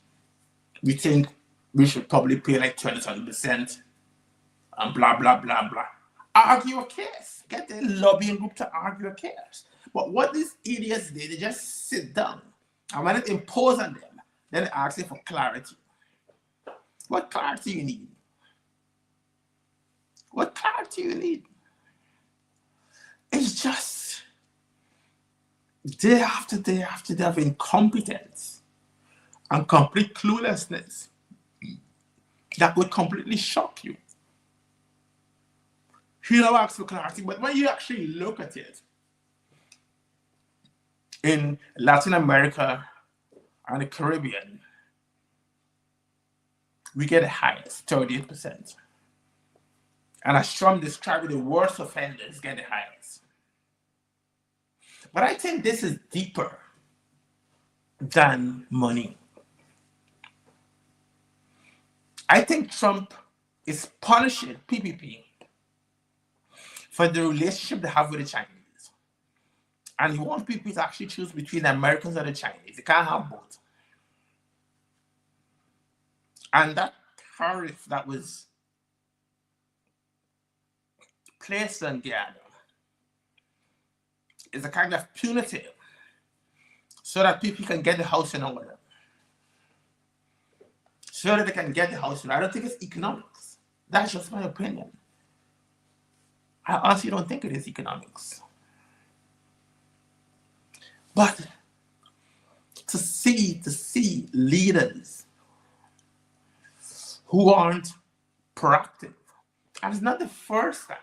We think we should probably pay like 20% and blah, blah, blah, blah. Argue a case. Get the lobbying group to argue a case. But what these idiots did, they just sit down. And when it imposed on them, then they ask for clarity. What clarity you need? What clarity you need? It's just day after day after day of incompetence and complete cluelessness that would completely shock you. You don't ask for clarity, but when you actually look at it, in Latin America and the Caribbean, we get the highest, 38%. And as Trump described it, the worst offenders get the highest. But I think this is deeper than money. I think Trump is punishing PPP for the relationship they have with the Chinese. And he wants people to actually choose between the Americans and the Chinese. They can't have both. And that tariff that was placed on Guyana is a kind of punitive so that people can get the house in order. So that they can get the house in order. I don't think it's economics. That's just my opinion. I honestly don't think it is economics. But to see leaders who aren't proactive, and it's not the first time.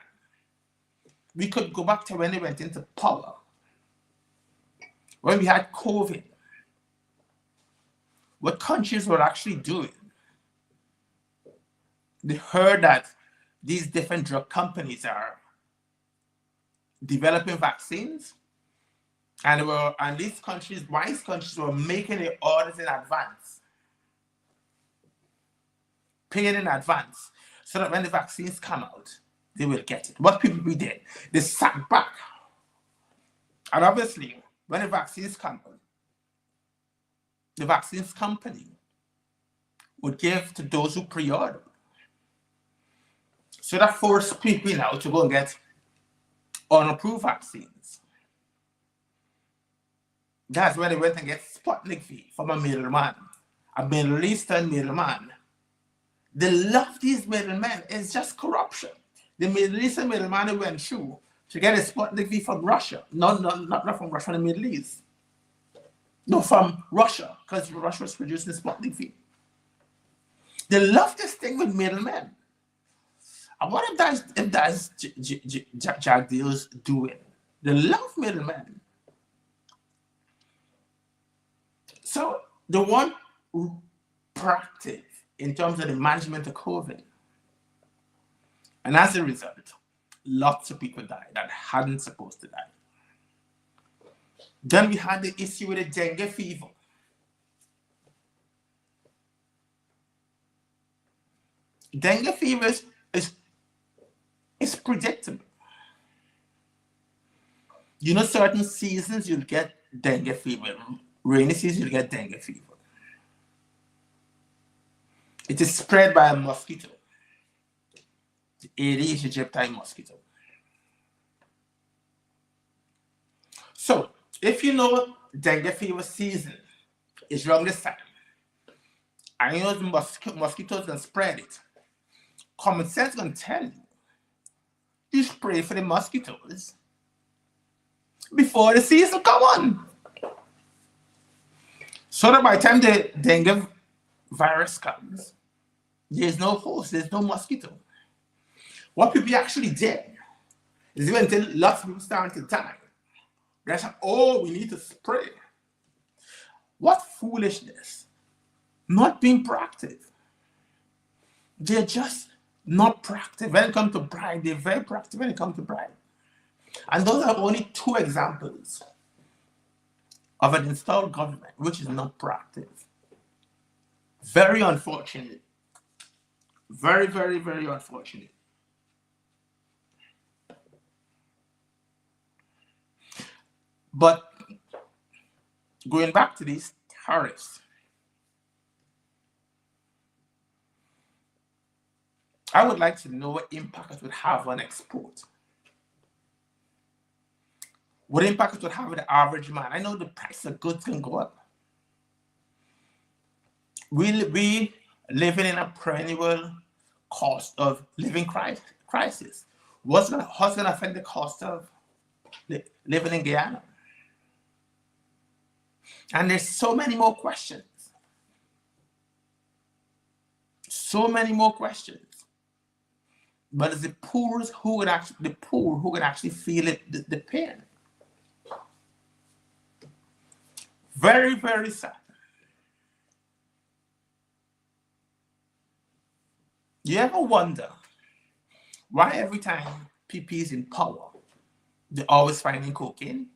We could go back to when they went into power, when we had COVID. What countries were actually doing? They heard that these different drug companies are developing vaccines, and these countries, wise countries, were making the orders in advance, paying in advance, so that when the vaccines come out, they will get it. What people did, they sat back. And obviously, when the vaccines come out, the vaccines company would give to those who pre-order. So that forced people now to go and get unapproved vaccines. That's where they went and get Sputnik V from a middleman, a Middle Eastern middleman. They love these middlemen. It's just corruption. The Middle Eastern middleman who went through to get a Sputnik V from Russia. Not from Russia, from the Middle East. No, from Russia, because Russia was producing Sputnik V. They love this thing with middlemen. And what if that's Jack Deal's doing? They love middlemen. So they want proactive in terms of the management of COVID. And as a result, lots of people died that hadn't supposed to die. Then we had the issue with the dengue fever. Dengue fever is predictable. You know, certain seasons you'll get dengue fever. Rainy season, you'll get dengue fever. It is spread by a mosquito. The Aedes aegypti mosquito. So, if you know dengue fever season is around this time, and you know the mosquitoes can spread it, common sense can tell you spray for the mosquitoes before the season come on. So that by the time the dengue virus comes, there's no host, there's no mosquito. What people actually did is even until lots of people started to die, they said, oh, we need to spray. What foolishness. Not being proactive. They're just not proactive. When it comes to bribe, they're very proactive when it comes to bribe. And those are only two examples of an installed government which is not proactive. Very unfortunate. Very, very, very unfortunate. But going back to these tariffs, I would like to know what impact it would have on export. What impact it would have on the average man. I know the price of goods can go up. We living in a perennial cost of living crisis. How's going to affect the cost of living in Guyana? And there's so many more questions. So many more questions. But it's the poor who would actually feel it, the pain. Very, very sad. You ever wonder why every time PP is in power, they're always finding cocaine?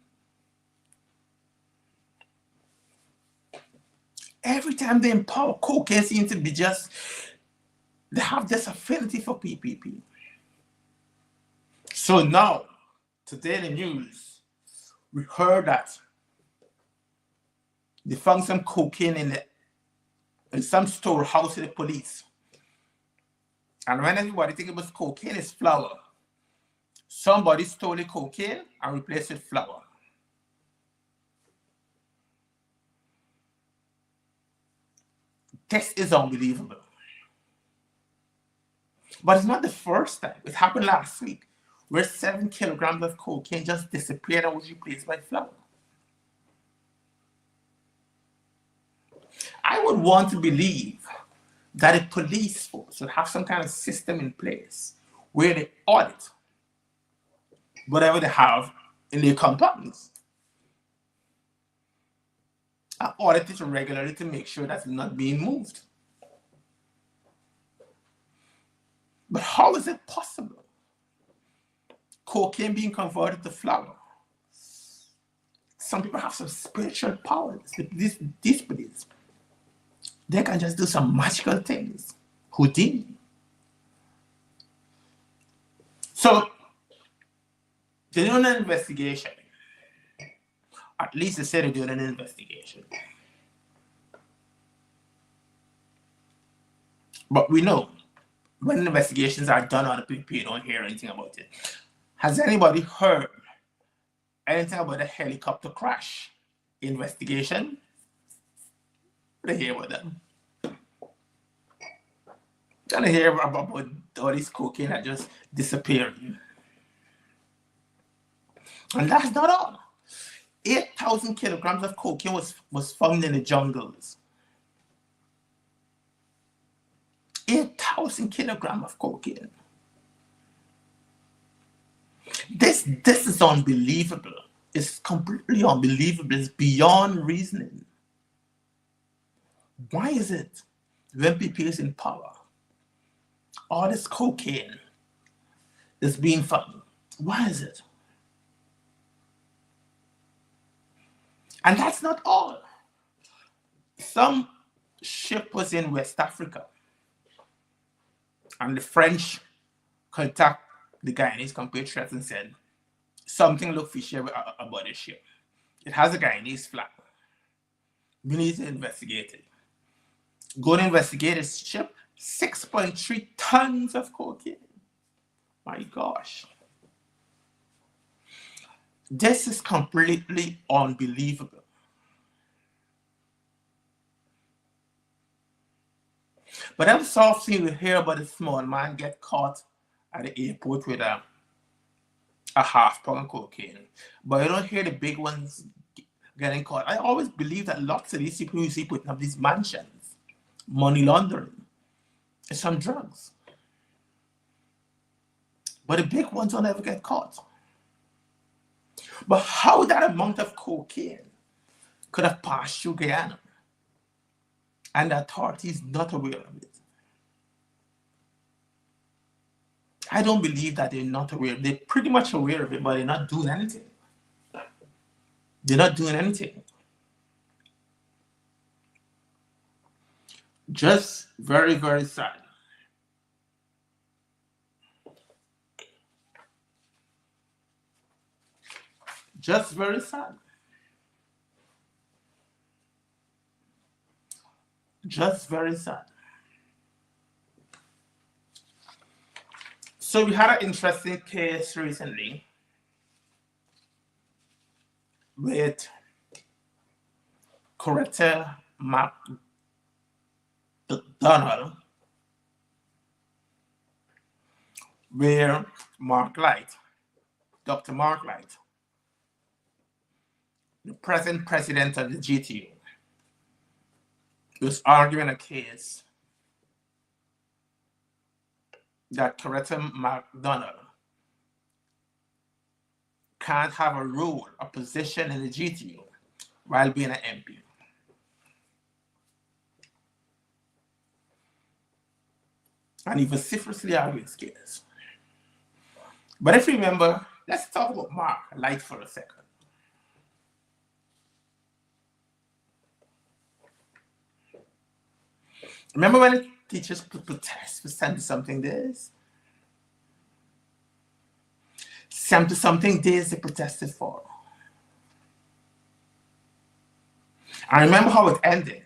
Every time they're in power, cocaine seems to be just, they have this affinity for PPP. So now, today in the news, we heard that they found some cocaine in some storehouse in the police. And when everybody think it was cocaine, it's flour. Somebody stole the cocaine and replaced it with flour. This is unbelievable. But it's not the first time. It happened last week, where 7 kilograms of cocaine just disappeared and was replaced by flour. I would want to believe that the police force would have some kind of system in place where they audit whatever they have in their compartments. I audit it regularly to make sure that's not being moved. But how is it possible? Cocaine being converted to flour. Some people have some spiritual powers. These police, they can just do some magical things. Houdini. So, they're doing an investigation. At least they say they're doing an investigation. But we know when investigations are done on the people, you don't hear anything about it. Has anybody heard anything about a helicopter crash investigation? They hear about them. Don't hear about all this cocaine that just disappearing. And that's not all. 8,000 kilograms of cocaine was found in the jungles. 8,000 kilograms of cocaine. This is unbelievable. It's completely unbelievable. It's beyond reasoning. Why is it when people is in power, all this cocaine is being found? Why is it? And that's not all. Some ship was in West Africa, and the French contacted the Guyanese compatriots and said, something look fishy about this ship. It has a Guyanese flag. We need to investigate it. Go to investigate this ship, 6.3 tons of cocaine. My gosh. This is completely unbelievable. But every so often we hear about a small man get caught at the airport with a half pound of cocaine. But you don't hear the big ones getting caught. I always believe that lots of these people you see putting up these mansions, money laundering, and some drugs. But the big ones don't ever get caught. But how that amount of cocaine could have passed through Guyana and the authorities not aware of it? I don't believe that they're not aware. They're pretty much aware of it, but they're not doing anything. They're not doing anything. Just very, very sad. Just very sad. Just very sad. So we had an interesting case recently with Coretta McDonald, where Dr. Mark Light, the present president of the GTU, was arguing a case that Coretta McDonald can't have a role, a position in the GTU while being an MP. and he vociferously argued scarce. But if you remember, let's talk about Mark Light for a second. Remember when the teachers protest for 70-something days? 70-something days they protested for. I remember how it ended.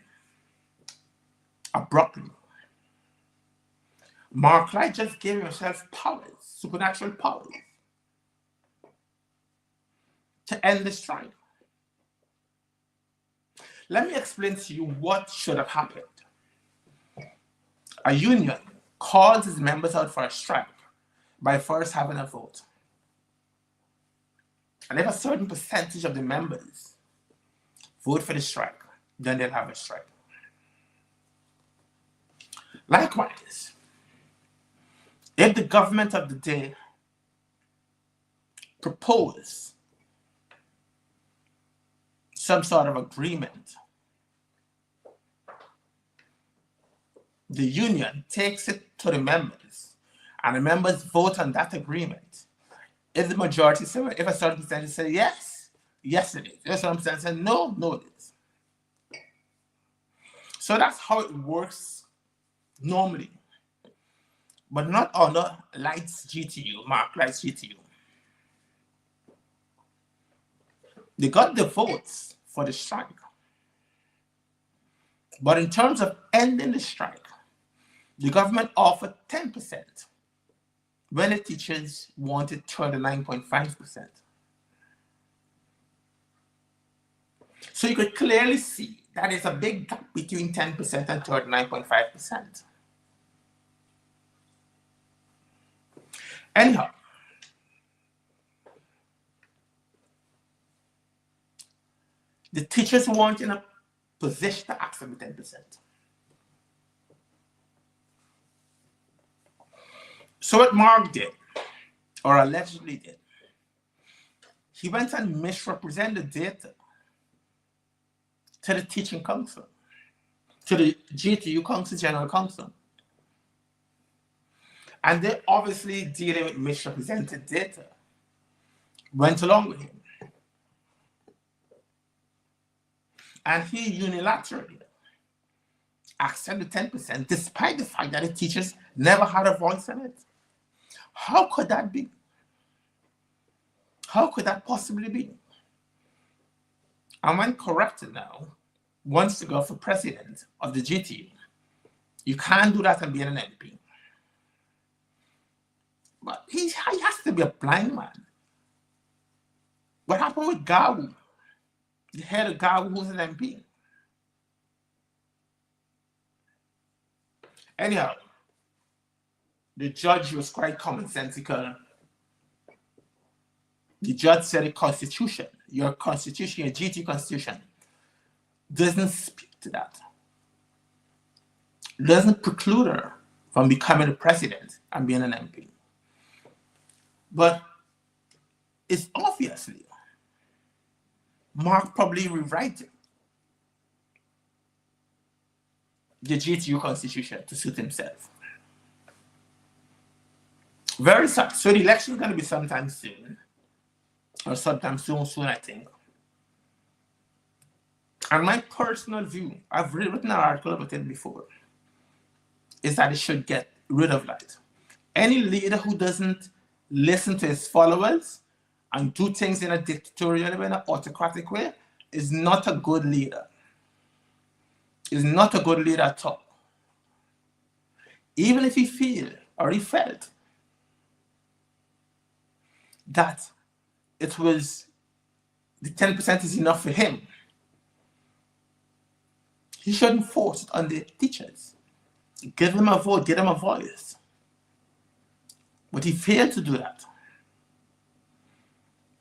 Abruptly. Mark Light just gave himself powers, supernatural powers, to end the strike. Let me explain to you what should have happened. A union calls its members out for a strike by first having a vote. And if a certain percentage of the members vote for the strike, then they'll have a strike. Likewise, if the government of the day propose some sort of agreement, the union takes it to the members, and the members vote on that agreement. If the majority say, if a certain percentage say yes, yes it is. If a certain percentage say no, no it is. So that's how it works normally. But not under Light's GTU, Mark Light's GTU. They got the votes for the strike. But in terms of ending the strike, the government offered 10% when the teachers wanted 39.5%. So you could clearly see that there's a big gap between 10% and 39.5%. Anyhow, the teachers weren't in a position to ask for the 10%. So what Mark did, or allegedly did, he went and misrepresented data to the teaching council, to the GTU Council, General Council. And they obviously dealing with misrepresented data, went along with him. And he unilaterally accepted 10%, despite the fact that the teachers never had a voice in it. How could that be? How could that possibly be? And when Coretta now wants to go for president of the GTU, you can't do that and be an MP. But he has to be a blind man. What happened with Gawu, the head of Gawu, who's an MP? Anyhow, the judge was quite commonsensical. The judge said the Constitution, your Constitution, your GT Constitution, doesn't speak to that. It doesn't preclude her from becoming the president and being an MP. But it's obviously Mark probably rewriting the GTU Constitution to suit himself. Very sad. So the election is going to be sometime soon, or sometime soon, I think. And my personal view, I've written an article about it before, is that it should get rid of Light. Any leader who doesn't listen to his followers and do things in a dictatorial way, in an autocratic way, is not a good leader. Is not a good leader at all. Even if he felt that it was the 10% is enough for him, he shouldn't force it on the teachers. Give them a vote, give them a voice. But he failed to do that,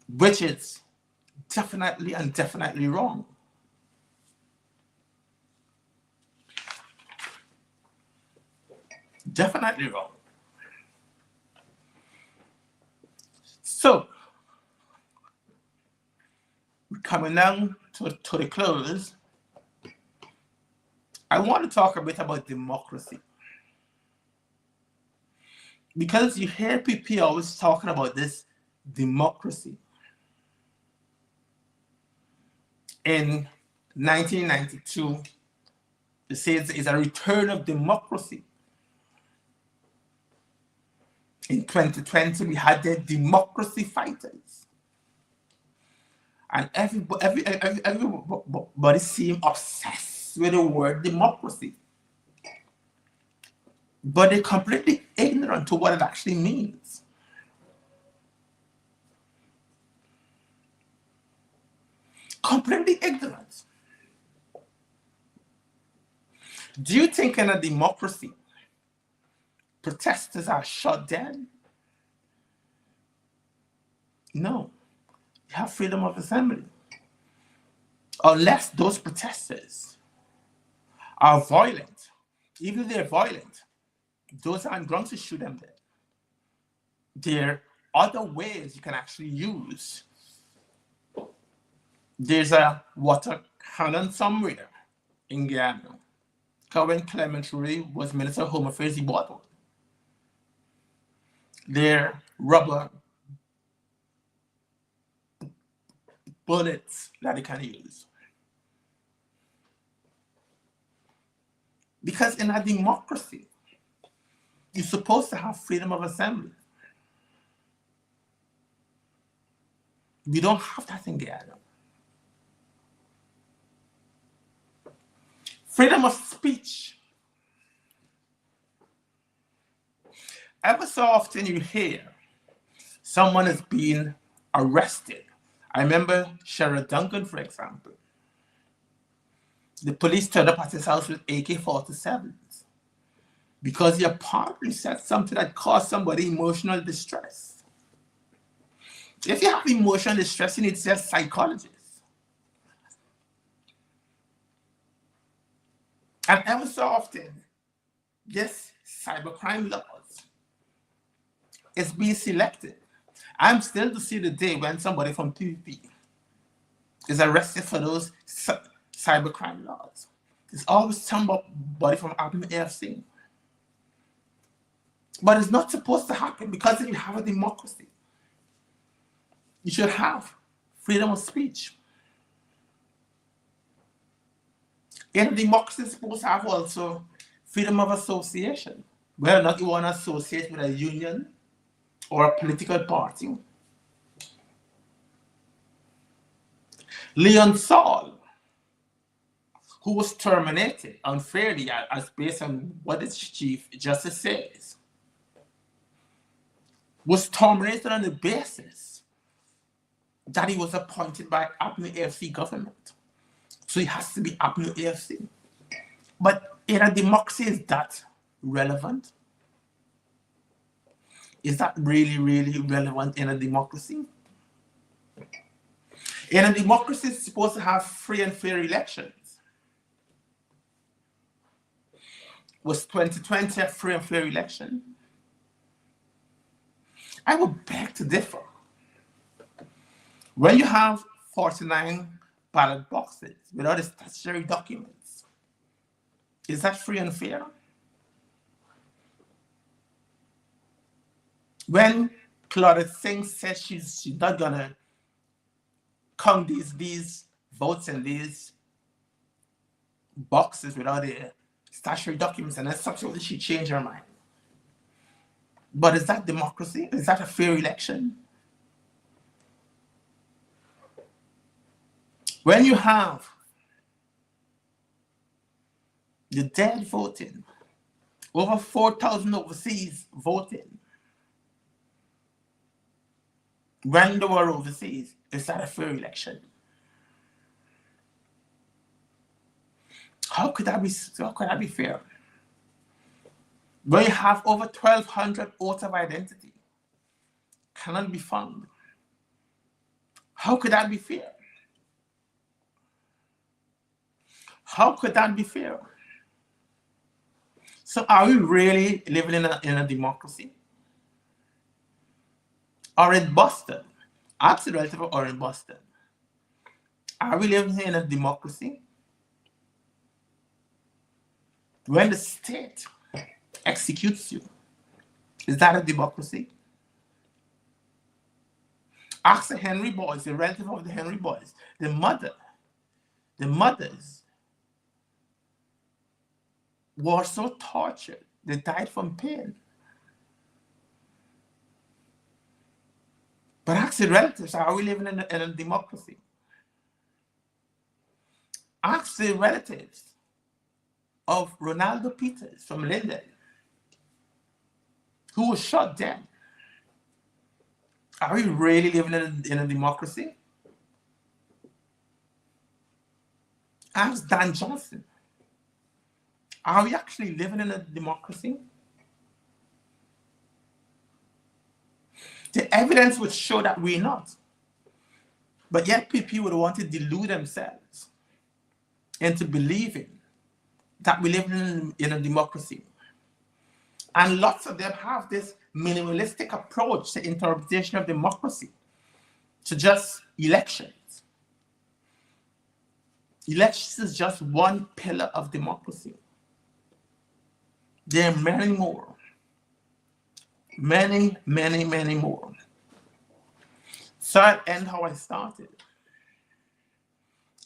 which is definitely and definitely wrong. Definitely wrong. So, we're coming down to the close. I want to talk a bit about democracy. Because you hear people always talking about this democracy. In 1992, they say it's a return of democracy. In 2020, we had the democracy fighters. And everybody seemed obsessed with the word democracy. But they're completely ignorant to what it actually means. Completely ignorant. Do you think in a democracy, protesters are shot dead? No. You have freedom of assembly. Unless those protesters are violent, even if they're violent, those aren't grounds to shoot them dead. There are other ways you can actually use. There's a water cannon somewhere in Guyana. When Clement Ray was Minister of Home Affairs, he bought one. They're rubber bullets that they can use. Because in a democracy, you're supposed to have freedom of assembly. We don't have that in Guyana. Freedom of speech. Ever so often you hear someone is being arrested. I remember Sheriff Duncan, for example. The police turned up at his house with AK-47s because he apparently said something that caused somebody emotional distress. If you have emotional distress, you need to see a psychologist. And ever so often, this cybercrime laws is being selected. I'm still to see the day when somebody from PPP is arrested for those cybercrime laws. There's always somebody from AFC. But it's not supposed to happen because if you have a democracy, you should have freedom of speech. In a democracy, it's supposed to have also freedom of association. Whether or not you want to associate with a union or a political party. Leon Saul, who was terminated unfairly as based on what the Chief Justice says, was terminated on the basis that he was appointed by APNU AFC government. So he has to be APNU AFC. But in a democracy, is that relevant? Is that really, really relevant in a democracy? In a democracy, it's supposed to have free and fair elections. Was 2020 a free and fair election? I would beg to differ. When you have 49 ballot boxes without the statutory documents, is that free and fair? When Claudia Singh says she's not gonna count these votes in these boxes without the statutory documents, and then subsequently she changed her mind. But is that democracy? Is that a fair election? When you have the dead voting, over 4,000 overseas voting, when they were overseas, is that a fair election? How could that be fair? When you have over 1,200 oaths of identity cannot be found, how could that be fair? How could that be fair? So are we really living in a democracy? Or in Boston? Ask the relative or in Boston. Are we living in a democracy? When the state executes you, Is that a democracy? Ask the Henry boys, the relative of the Henry boys, the mothers were so tortured, they died from pain. But ask the relatives, are we living in a democracy? Ask the relatives of Ronaldo Peters from Linden, who was shot dead. Are we really living in a democracy? Ask Dan Johnson. Are we actually living in a democracy? The evidence would show that we're not. But yet people would want to delude themselves into believing that we live in a democracy. And lots of them have this minimalistic approach to interpretation of democracy, to just elections. Elections is just one pillar of democracy. There are many more. Many, many, many more. So I'll end how I started.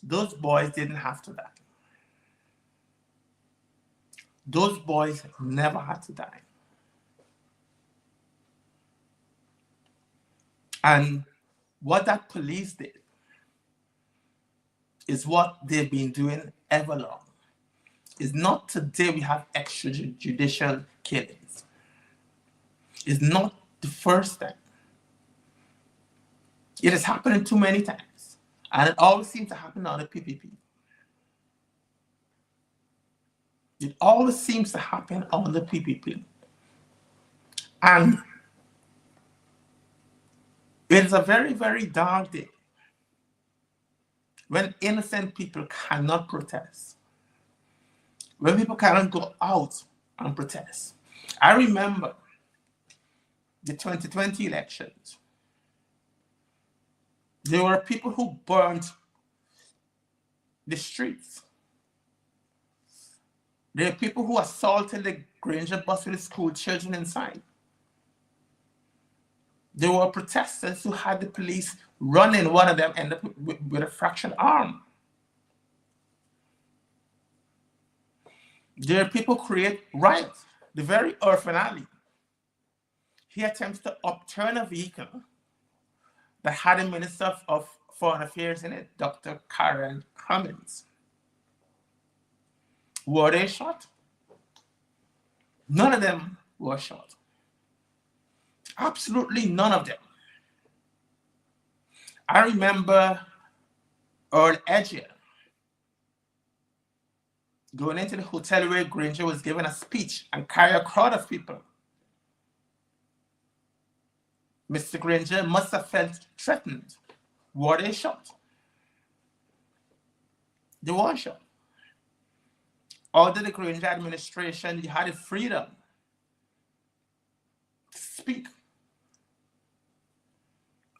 Those boys didn't have to die. Those boys never had to die. And what that police did is what they've been doing ever long. It's not today we have extrajudicial killings. It's not the first time. It has happened too many times. And it always seems to happen on the PPP. It always seems to happen on the PPP. And it is a very, very dark day when innocent people cannot protest, when people cannot go out and protest. I remember the 2020 elections. There were people who burned the streets. There are people who assaulted the Granger bus with the school children inside. There were protesters who had the police running. One of them ended up with a fractured arm. There are people who create riots. The very Orphan Alley, he attempts to upturn a vehicle that had a Minister of Foreign Affairs in it, Dr. Karen Cummins. Were they shot? None of them were shot. Absolutely none of them. I remember Earl Edgier going into the hotel where Granger was giving a speech and carry a crowd of people. Mr. Granger must have felt threatened. Were they shot? They were shot. Under the Granger administration, you had the freedom to speak.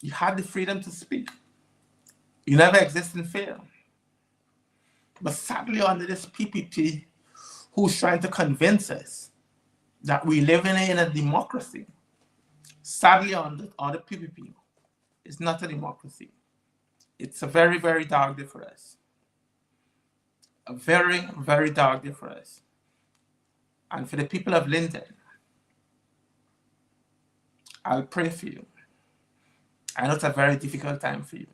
You had the freedom to speak. You never exist in fear. But sadly, under this PPP, who's trying to convince us that we live in a democracy, sadly, on the PPP, it's not a democracy. It's a very, very dark day for us. A very, very dark day for us. And for the people of Linden, I'll pray for you. I know it's a very difficult time for you.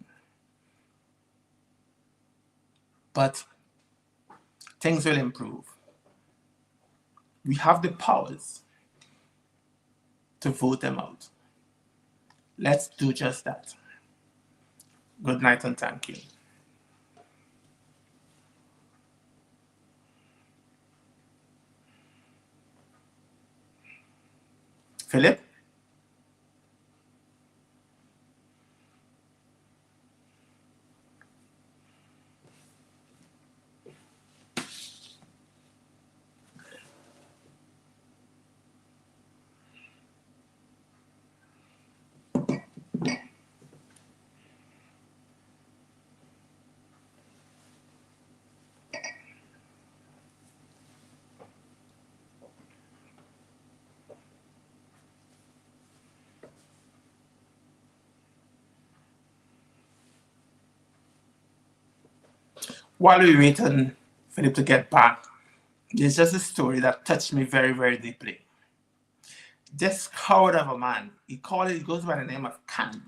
But things will improve. We have the powers to vote them out. Let's do just that. Good night and thank you. Philip? While we wait on Philip to get back, there's just a story that touched me very, very deeply. This coward of a man, he goes by the name of Can,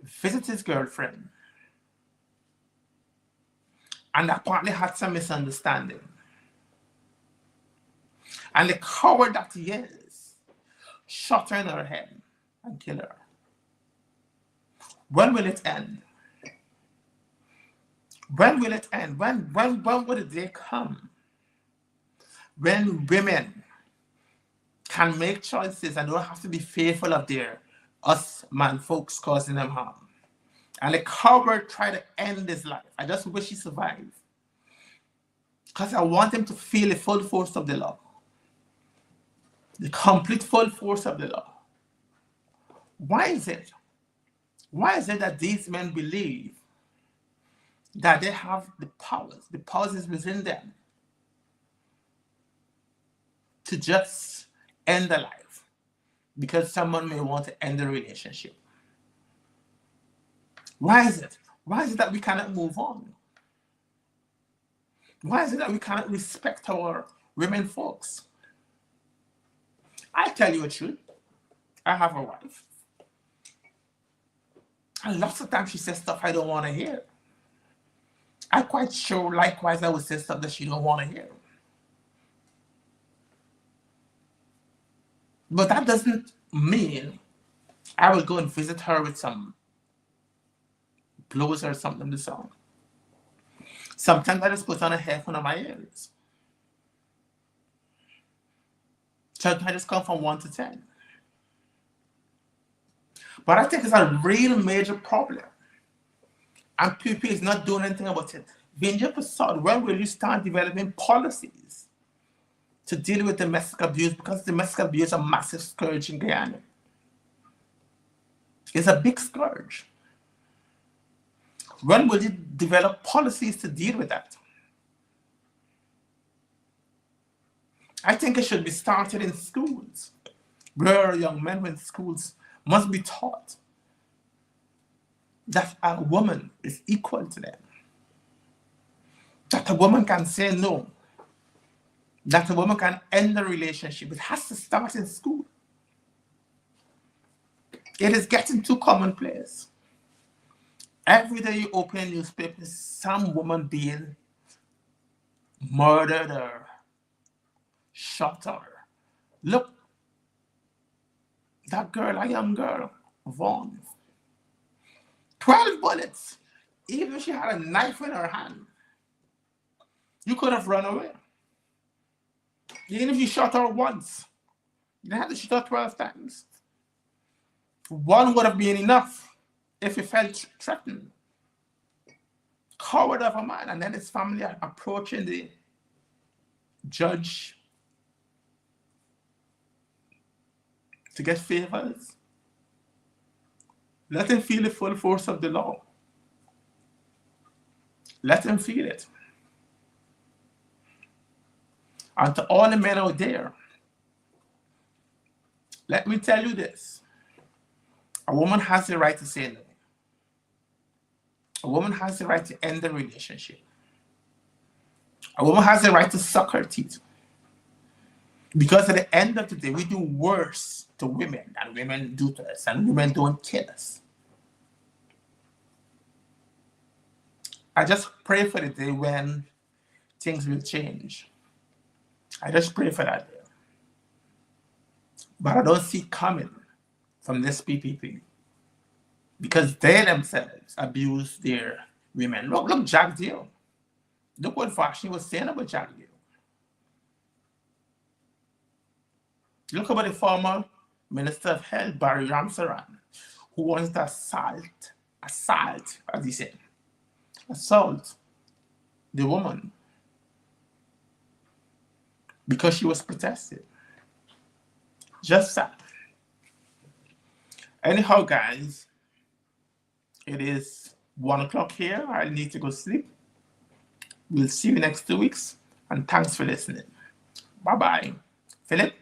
visited his girlfriend and apparently had some misunderstanding. And the coward that he is, shot her in her head and killed her. When will it end? When will it end? When will the day come when women can make choices and don't have to be fearful of us man folks causing them harm? And the coward tried to end his life. I just wish he survived, because I want him to feel the full force of the law, the complete full force of the law. Why is it? Why is it that these men believe that they have the powers is within them to just end the life because someone may want to end the relationship? Why is it? Why is it that we cannot move on? Why is it that we cannot respect our women folks? I tell you the truth. I have a wife. And lots of times she says stuff I don't want to hear. I'm quite sure likewise I would say stuff that she don't want to hear. But that doesn't mean I will go and visit her with some blows or something to sound. Sometimes I just put on a headphone on my ears. Sometimes I just come from 1 to 10. But I think it's a real major problem. And PP is not doing anything about it. Vinja Prasad, when will you start developing policies to deal with domestic abuse? Because domestic abuse is a massive scourge in Guyana. It's a big scourge. When will you develop policies to deal with that? I think it should be started in schools, where young men in schools must be taught that a woman is equal to them, that a woman can say no, that a woman can end the relationship. It has to start in school. It is getting too commonplace. Every day you open newspapers, some woman being murdered or shot or look, that girl, a young girl, Vaughn, 12 bullets. Even if she had a knife in her hand, you could have run away. Even if you shot her once, you didn't have to shoot her 12 times. One would have been enough if he felt threatened. Coward of a man. And then his family approaching the judge to get favors. Let him feel the full force of the law. Let him feel it. And to all the men out there, let me tell you this. A woman has the right to say no. A woman has the right to end the relationship. A woman has the right to suck her teeth. Because at the end of the day, we do worse to women than women do to us, and women don't kill us. I just pray for the day when things will change. I just pray for that day. But I don't see it coming from this PPP. Because they themselves abuse their women. Look, Jack Deal. Look what Fashion was saying about Jack Deal. Look about the former Minister of Health, Barry Ramsaran, who wants to assault, as he said, assault the woman because she was protested. Just that. Anyhow, guys, it is 1 o'clock here. I need to go sleep. We'll see you next 2 weeks, and thanks for listening. Bye-bye. Philip?